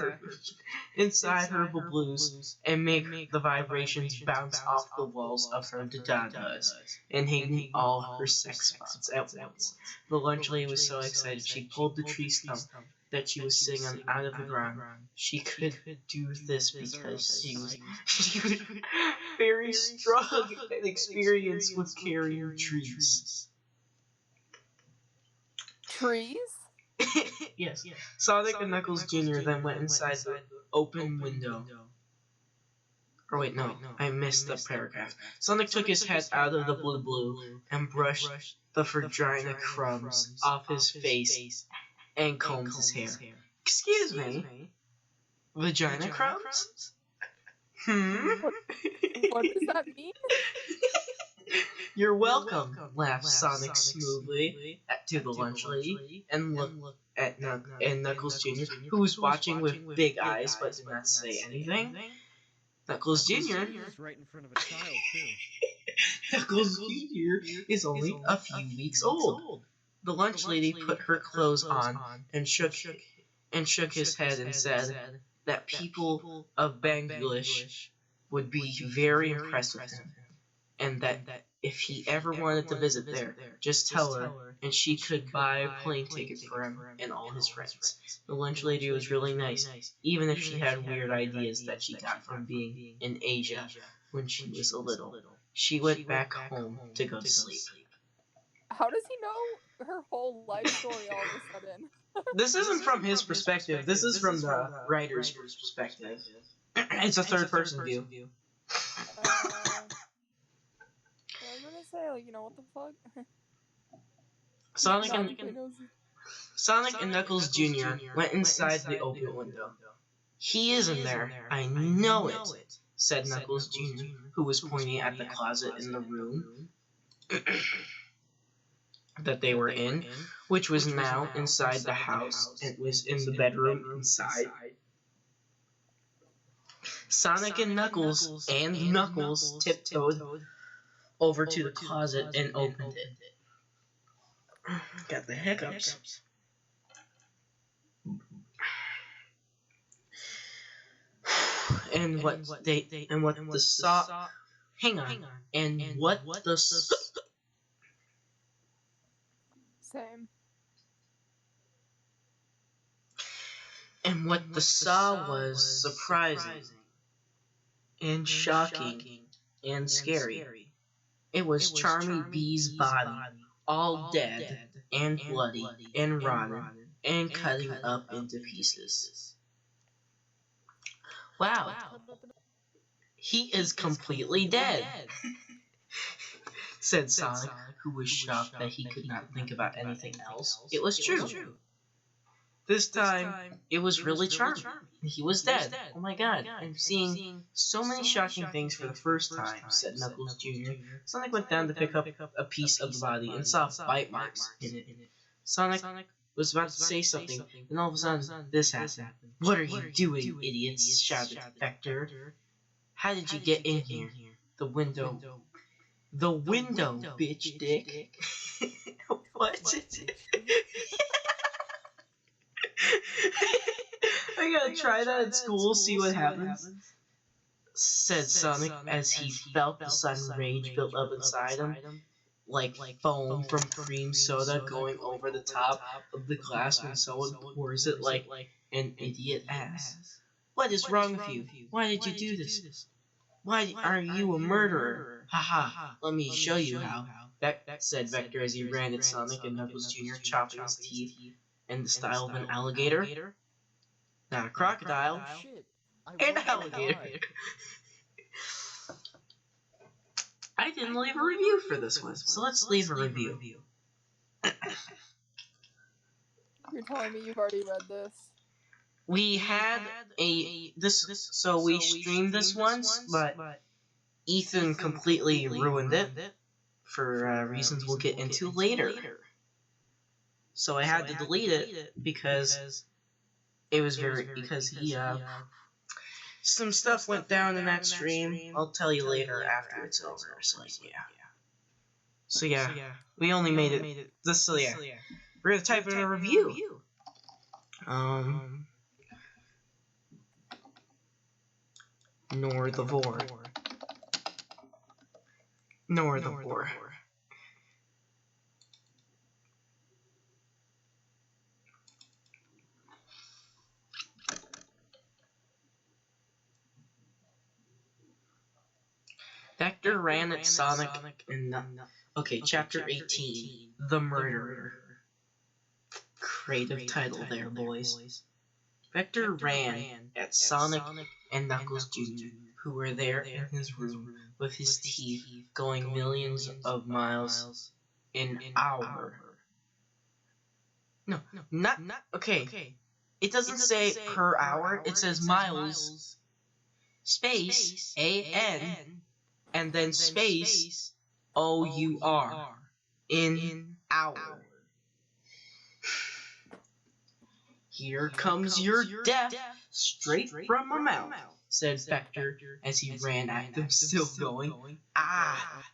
her blues and make the vibrations bounce off the walls of her dadas and hitting all her sex spots at once. The lunch lady was so excited she pulled the tree stump that she was sitting on out of the ground. She could do this because she was very strong and experienced with carrying trees. Trees? Yes. Sonic and Knuckles Jr. then went inside the open window. Or wait, no, I missed the paragraph. Sonic took his head out of the blue and brushed the vagina crumbs off his face and combed his hair. Excuse me? Vagina crumbs? What does that mean? You're welcome, laughed Sonic smoothly to the lunch lady and looked at Knuckles Jr., who was watching with big eyes but did not say anything. Knuckles Jr. was right in front of a child, too. Knuckles Jr. is only a few weeks old. The lunch lady put her clothes on and shook his head and said that people of Bangladesh would be very impressed with him, and that if he ever wanted to visit there, just tell her, and she could buy a plane ticket for him and all his friends. The lunch lady was really nice, even if she had weird ideas that she got from being in Asia when she was a little. She went back home to go to sleep. How does he know her whole life story all of a sudden? This isn't from his perspective. This is from the writer's perspective. It's a third-person view. I was gonna say, like, you know, what the fuck? Sonic and Knuckles Jr. went inside the open window. He is in there, I know it, said Knuckles Jr., who was pointing at the closet in the room that they were in, which was now inside the house. It was in the bedroom inside. Sonic and Knuckles tiptoed over to the closet and opened it. Got the hiccups. And what the saw. Hang on. And what the. Same. And what the saw was surprising and shocking and scary. It was Charmy Bee's body, all dead and bloody and rotten and cutting up into pieces. Wow. He is completely dead, said Sonic, who was shocked that he could not think about anything else. It was true. This time, it was really charming. He was dead. Oh my god, I'm seeing so many shocking things for the first time, said Knuckles Jr. Sonic went down to pick up a piece of the body and saw bite marks in it. Sonic was about to say something, and all of a sudden, this happened. What are you doing, idiots? Shouted Vector. How did you get in here? The window. The window, bitch dick. What? I gotta try that at school, see what happens, said Sonic as he felt the sudden rage build up inside him, like foam from cream soda going over the top of the glass when someone pours it like an idiot ass. What is wrong with you? Why did you do this? Why are you a murderer? Haha, let me show you how, said Vector as he ran at Sonic and Knuckles Jr., chopping his teeth in the style of an alligator. Not a crocodile, Oh shit! an alligator. I didn't leave a review for this one, so let's leave a review. You're telling me you've already read this? We had so we streamed this once, but Ethan completely ruined it for reasons we'll get into later. So I had to delete it because it was because he some stuff went down in that stream. I'll tell you later after it's over. So yeah, we only made it this. So yeah, we're gonna type in a review. Northivore. Vector ran at Sonic and okay, chapter 18, The Murderer. Creative title there, boys. Vector ran at Sonic and Knuckles Jr., who were there in his room with his teeth going millions of miles an hour. No, not okay. It doesn't say per hour, it says miles, space, A-N, and then space, O-U-R, in hour. Here comes your death, straight from my mouth, said Vector as he ran at them, still going. Ah!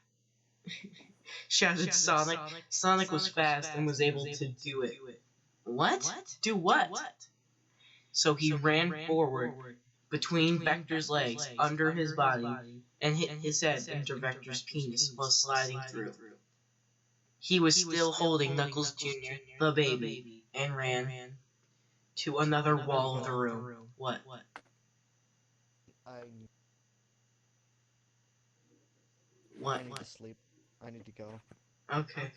Shouted Sonic. Sonic was fast and was able to do it. What? Do what? So he ran forward between Vector's legs, under his body, and hit his head into Vector's penis while sliding through. He was still holding Knuckles Jr., the baby, and ran to another wall of the room. What? I What? need to sleep. I need to go. Okay.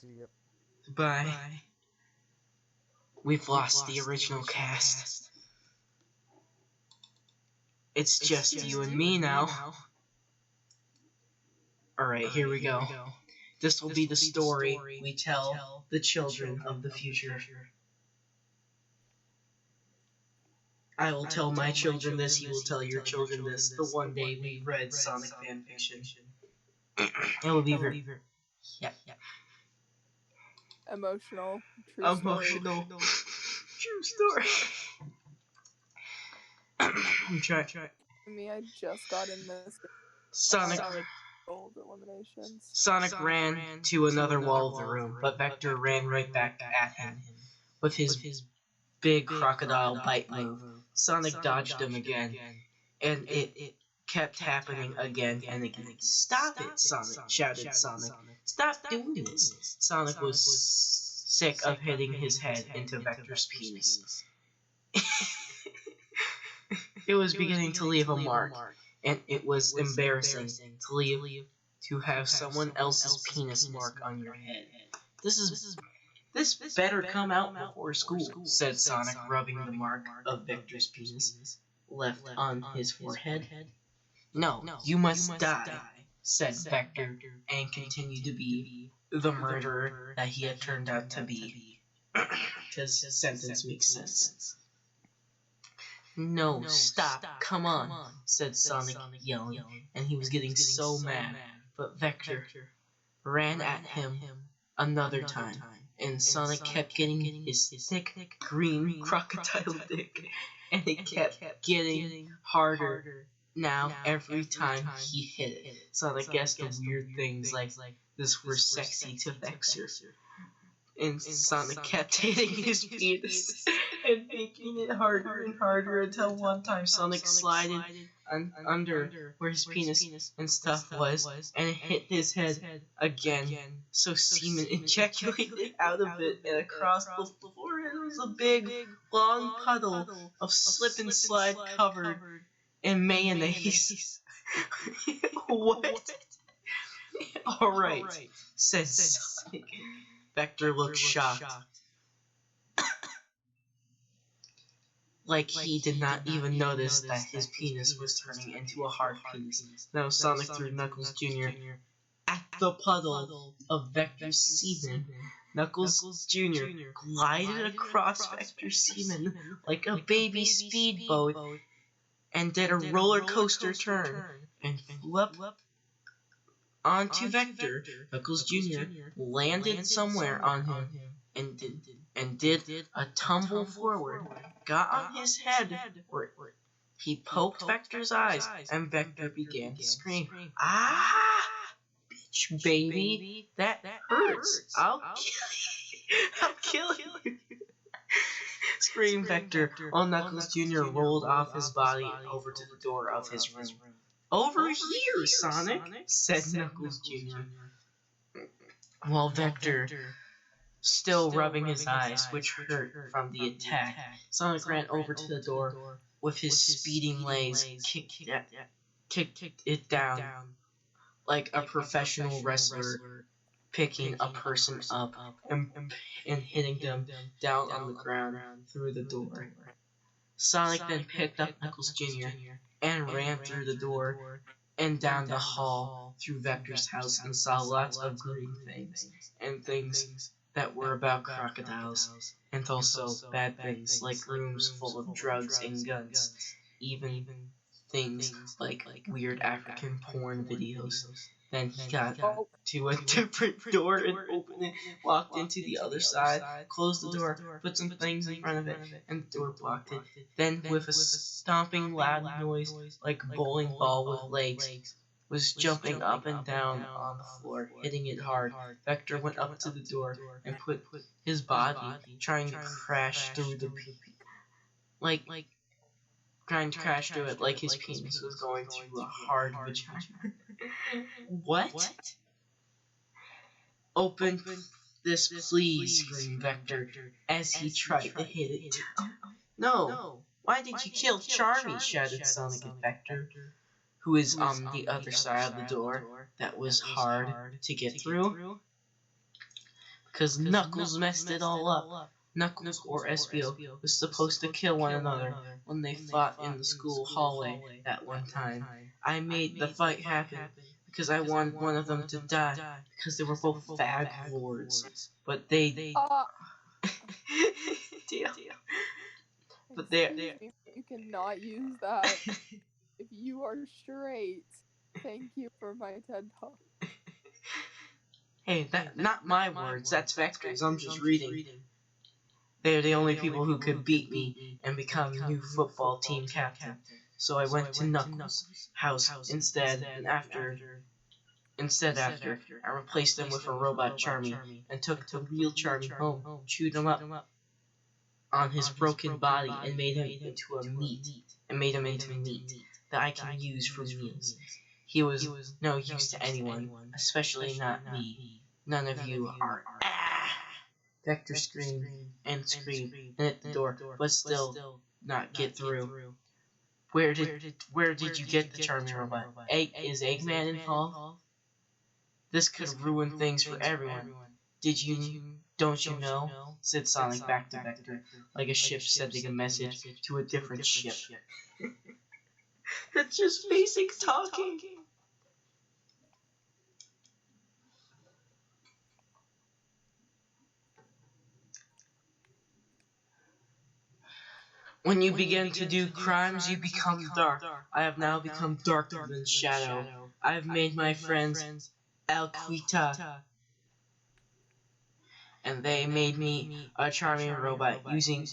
See ya. Bye. We've lost the original cast. It's just you and me now. Alright, here we go. This will be the story we tell the children of the future. I will tell my children this, you will tell your children this, the one day we read Sonic fanfiction. It will be very... Yeah. Emotional. True Emotional. True story. Try. Me, I just got in this. Sonic Gold eliminations. Sonic ran to another wall of the room, but Vector ran right back at him with his big crocodile bite move. Sonic dodged him again, and it kept happening again and again. Stop it, Sonic, shouted Sonic. Stop doing this. Sonic was sick of hitting his head into Vector's penis. It was beginning to leave a mark, and it was embarrassing to have someone else's penis mark on your head. This better come out before school, said Sonic, rubbing the mark of Vector's penis left on his forehead. No, you must die, said Vector, and continued to be the murderer that he had turned out to be. because his sentence makes sense. No, stop, come on, said Sonic, yelling, and he was getting so mad. But Vector ran at him another time, and Sonic kept getting his thick green crocodile dick, and it kept getting harder now every time he hit it. Sonic guessed the weird things like this were sexy to Vector. And Sonic kept hitting his penis and making it harder and harder until one time Sonic slided under where his penis and stuff was and it hit his head again. So semen ejaculated out of it and across the forehead was a big, long puddle of slip and slide covered in mayonnaise. What? Alright, said Sonic. Vector looked shocked. Like he did not even notice that his penis was turning into a hard penis. Now Sonic threw Knuckles Jr. at the puddle of Vector's semen. Knuckles Jr. glided across Vector's semen like a baby speedboat and did a roller coaster turn and flew up onto Vector. Knuckles Jr. landed somewhere on him and did a tumble forward, got on his head where he poked Vector's eyes, and Vector began to scream, "Ah, bitch, baby, that hurts! I'll kill you!" Screamed Vector, while Knuckles Jr. rolled off his body and over to the door of his room. "Over here, Sonic," said Knuckles Jr. While Vector, still rubbing his eyes, which hurt from the attack, Sonic ran over to the door with his speeding legs, kicked it down like a professional wrestler picking a person up and hitting them down on the ground through the door. Sonic then picked up Knuckles Jr. and ran through the door and down the hall through Vector's house and saw lots of green things and things that were about crocodiles and also bad things like rooms full of drugs and guns, even things like weird African porn videos. Then he got to a different door and opened it, walked into the other side, closed the door, put some things in front of it, and the door blocked it. Then, with a stomping loud noise like a bowling ball with legs, was jumping up and down on the floor, hitting it hard. Vector went up to the door and put his body, trying to crash through the trying to crash through it like his penis was going through a hard vagina. What? Open this, please, screamed Vector as he tried to hit it. No! Why did you kill Charmy? Shouted Sonic at Vector, who is on the other side of the door that was hard to get through. Because Knuckles messed it all up. Knuckles or Espio was supposed to kill one another when they fought in the school hallway that one time. I made the fight happen because I wanted one of them to die because they were both fag lords. But they... Deal. But they... You cannot use that. If you are straight, thank you for my TED Talk. Hey, not my words, that's Vector's, I'm just reading. They're the only people who could beat me and become new football team captain. So I went to Knuckles' house instead, and after I replaced him with a robot Charmy and took the real Charmy home, chewed him up on his broken body and made him into meat that I can use for meals. He was no use to anyone, especially not me. None of you are. Vector screamed and hit the door, but still not get through. Where did you get the Charmy robot? Is Eggman involved? This could ruin things for everyone. Don't you know? Said Sonic back to Vector, like a ship sending a message to a different ship. That's just basic talking. When you begin to do crimes, you become dark. I have now become darker than shadow. I have made my friends Alquita, and they made me a charming robot using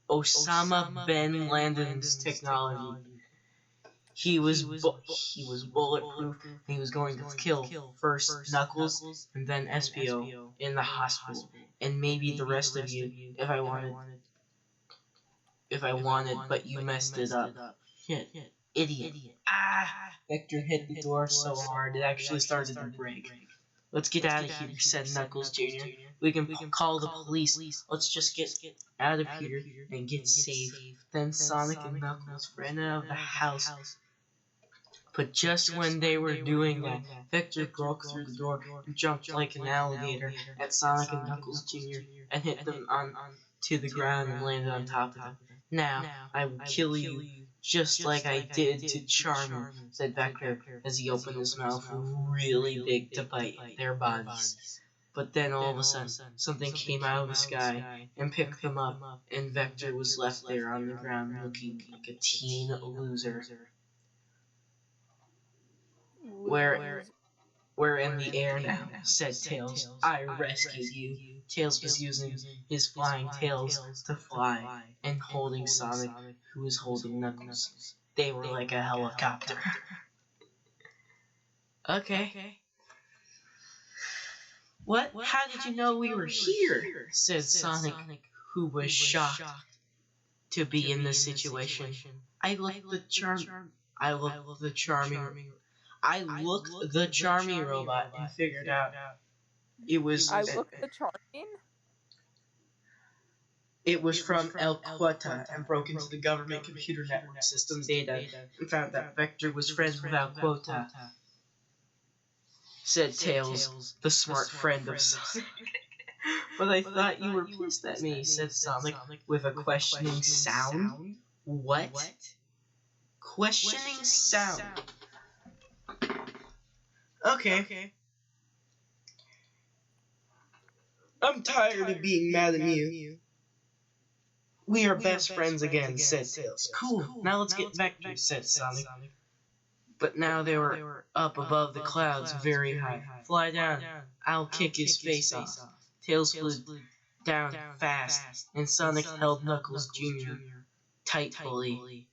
Osama bin Laden's technology. He was bulletproof, and he was going to kill first Knuckles and then SPO in the hospital, and maybe the rest of you if I wanted. But you messed it up. Shit, idiot. Ah! Vector hit the door so hard it actually started to break. Let's get out of here, said Knuckles Jr. We can call the police. Let's just get out of here and get safe. Then Sonic and Knuckles ran out of the house. But just when they were doing that, Vector broke through the door and jumped like an alligator at Sonic and Knuckles Jr. and hit them to the ground and landed on top of them. Now, I will kill you just like I did to Charmer, said Vector as he opened his mouth really big to bite their bodies. But then all of a sudden, something came out of the sky and picked them up, and Vector was left there on the ground looking like a teen loser. We're in the air now, said Tails. I rescued you. Tails was using his flying tails to fly and holding Sonic, who was holding Knuckles. They were like a helicopter. Okay. What? How did you know we were here? Said Sonic, who was shocked to be in this situation. I looked the charming robot and figured out it was from El Quata and broke into the government computer network system data and found that Vector was friends with El Quata, said Tails, the smart friend of Sonic. But I thought you were pissed at me, said Sonic with a questioning sound. What? Questioning sound. Okay. I'm tired of being mad at you. We are best friends again, said Tails. Cool, now let's get Vector, said Sonic. But now they were up above the clouds very high. Fly down, I'll kick his face off. Tails flew down fast, and Sonic held Knuckles Jr. tightly.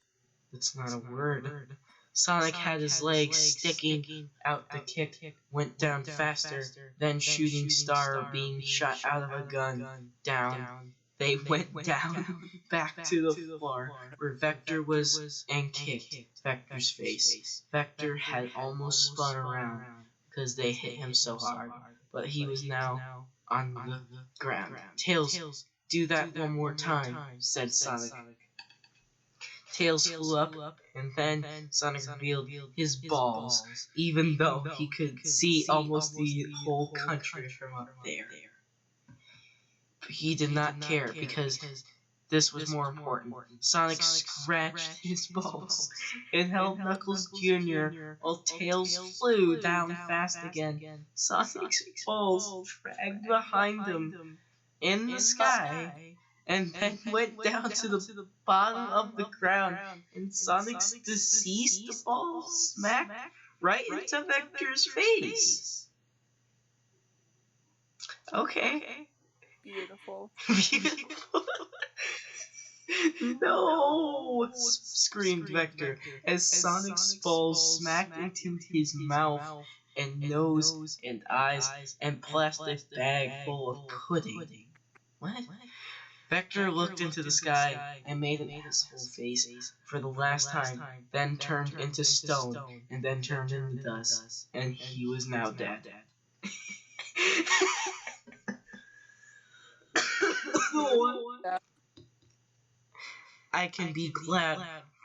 That's not a word. Sonic had his legs sticking out. The kick went down faster than Shooting Star being shot out of a gun. Down. They went down back to the floor where Vector was and kicked Vector's face. Vector had almost spun around because they hit him so hard, but he was now on the ground. Tails, do that one more time, said Sonic. Tails flew up, and then Sonic revealed his balls, even though he could see almost the whole country from up there. But he did not care, because this was more important. Sonic scratched his balls and held Knuckles Jr. while Tails flew down fast again. Sonic's balls dragged behind him in the sky, and then went down to the bottom of the ground, and Sonic's deceased balls smacked right into Vector's face. Okay. Beautiful. No! Screamed Vector as Sonic's balls smacked into his mouth and nose and eyes and plastic bag full of pudding. What? Vector looked into the sky and made an asshole face for the last time, then turned into stone, and then turned into dust, and he was now dead. I can be glad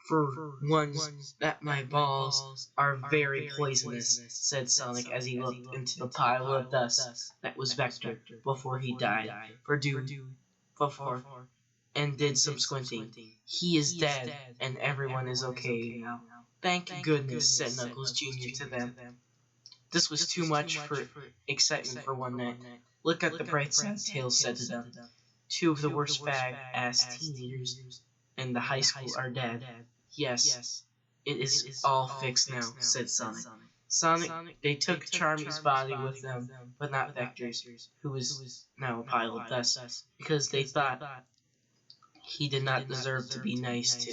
for once that my balls are very poisonous, said Sonic as he looked into the pile of dust that was Vector before he died, and did some squinting. He is dead, and everyone is okay now. Thank goodness, said Knuckles Jr. to them. This was too much for excitement for one night. Look at the bright side, Tails said to them. Two of the worst fag-ass teenagers and the high school are dead. Yes, it is all fixed now, said Sonic. They took Charmy's body with them, but not Vector's, who was now a pile of dust, because they thought he did not deserve to be nice to.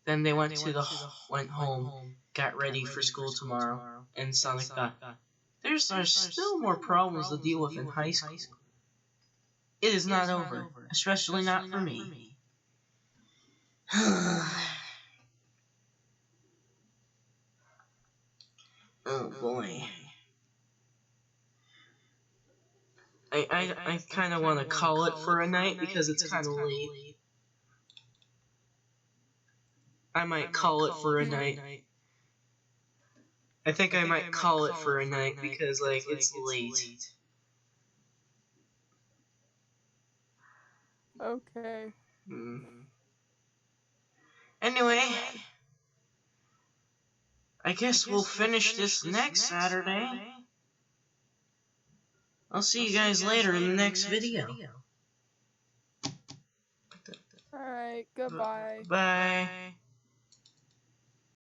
Then they went home, got ready for school tomorrow, and Sonic thought, there's still more problems to deal with in high school. It is not over, especially not for me. Oh boy. I kind of want to call it for a night because it's kind of late. I might call it for a night. I think I might call it for a night because, like, it's late. Okay. Anyway, I guess we'll finish this next Saturday. I'll see you guys later in the next video. Alright, goodbye. Bye.